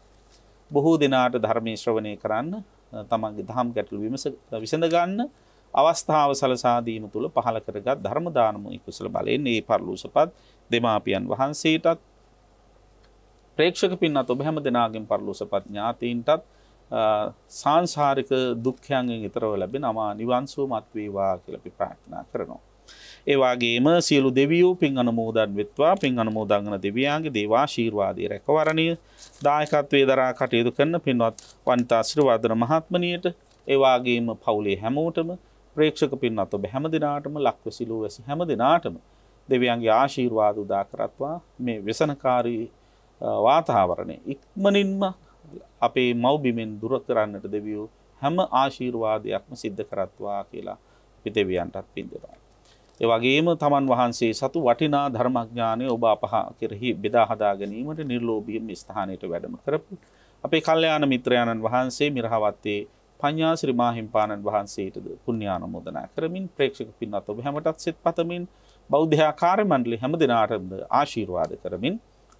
බොහෝ දිනාට ධර්මයේ ශ්‍රවණය කරන්න තමන්ගේ දහම් ගැටළු විසඳ ගන්න අවස්ථාව සලසා දීම තුල පහල කරගත් ධර්ම දානමය කුසල බලයෙන් මේ පරලෝසපත් දෙමාපියන් වහන්සේටත් ප්‍රේක්ෂක පින්වත් ඔබ හැම දෙනාගෙන් පරලෝසපත් ඥාතීන්ටත් සාංශාරික දුක්ඛයන්ගෙන් ඈතරව ලැබෙන අමා නිවන් සුවමත් වේවා කියලා අපි ප්‍රාර්ථනා කරනවා. ඒ වගේම සියලු දෙවියෝ පින් අනුමෝදන් වෙත්වා. පින් අනුමෝදන් වන දෙවියන්ගේ දේවාශීර්වාදයේ රැකවරණය දායකත්වයේ දරා කටයුතු කරන පින්වත් වනිතා ශ්‍රීවර්ධන මහත්මනියට ඒ වගේම පවුලේ හැමෝටම ප්‍රේක්ෂක පින්වත් ඔබ හැම දිනාටම ලක්වැසිලෝ වැසි හැම දිනාටම දෙවියන්ගේ ආශීර්වාද උදා කරත්වා. මේ ව්‍යසනකාරී වාතාවරණය ඉක්මනින්ම අපේ මව්බිමෙන් දුර කරන්නට දෙවියෝ හැම ආශීර්වාදයක්ම සිද්ධ කරත්වා කියලා අපි දෙවියන්ටත් පින් දෙනවා. ඒ වගේම තමන් වහන්සේ සතු වටිනා ධර්මඥානය ඔබ අප කෙරෙහි බෙදා හදා ගැනීමට නිර්ලෝභීව මේ ස්ථානයට වැඩම කරපු අපේ කල්යාණ මිත්‍රයාණන් වහන්සේ මිරහවත්තේ පඤ්ඤාසිරි මාහිම්පාණන් වහන්සේටද පුණ්‍යානුමෝදනා කරමින් ප්‍රේක්ෂක පින්වත් ඔබ හැමටත් සෙත් පතමින් බෞද්ධ කාර්ය මණ්ඩලය හැම දිනාටම ආශිර්වාද කරමින්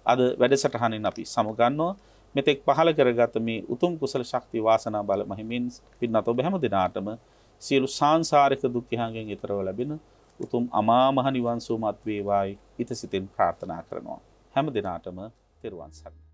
අද වැඩසටහනින් අපි සමුගන්නවා. මෙතෙක් පහල කරගත මේ උතුම් කුසල ශක්තිය වාසනා බල මහිමින් පින්වත් ඔබ හැම දිනාටම සියලු සාංශාරික දුක්ඛයන්ගෙන් ඈතරව ලැබෙන උතුම් අමා මහ නිවන් සුවමත් වේවායි ඉත සිතින් ප්‍රාර්ථනා කරනවා. හැම දිනාටම තෙරුවන් සරණයි.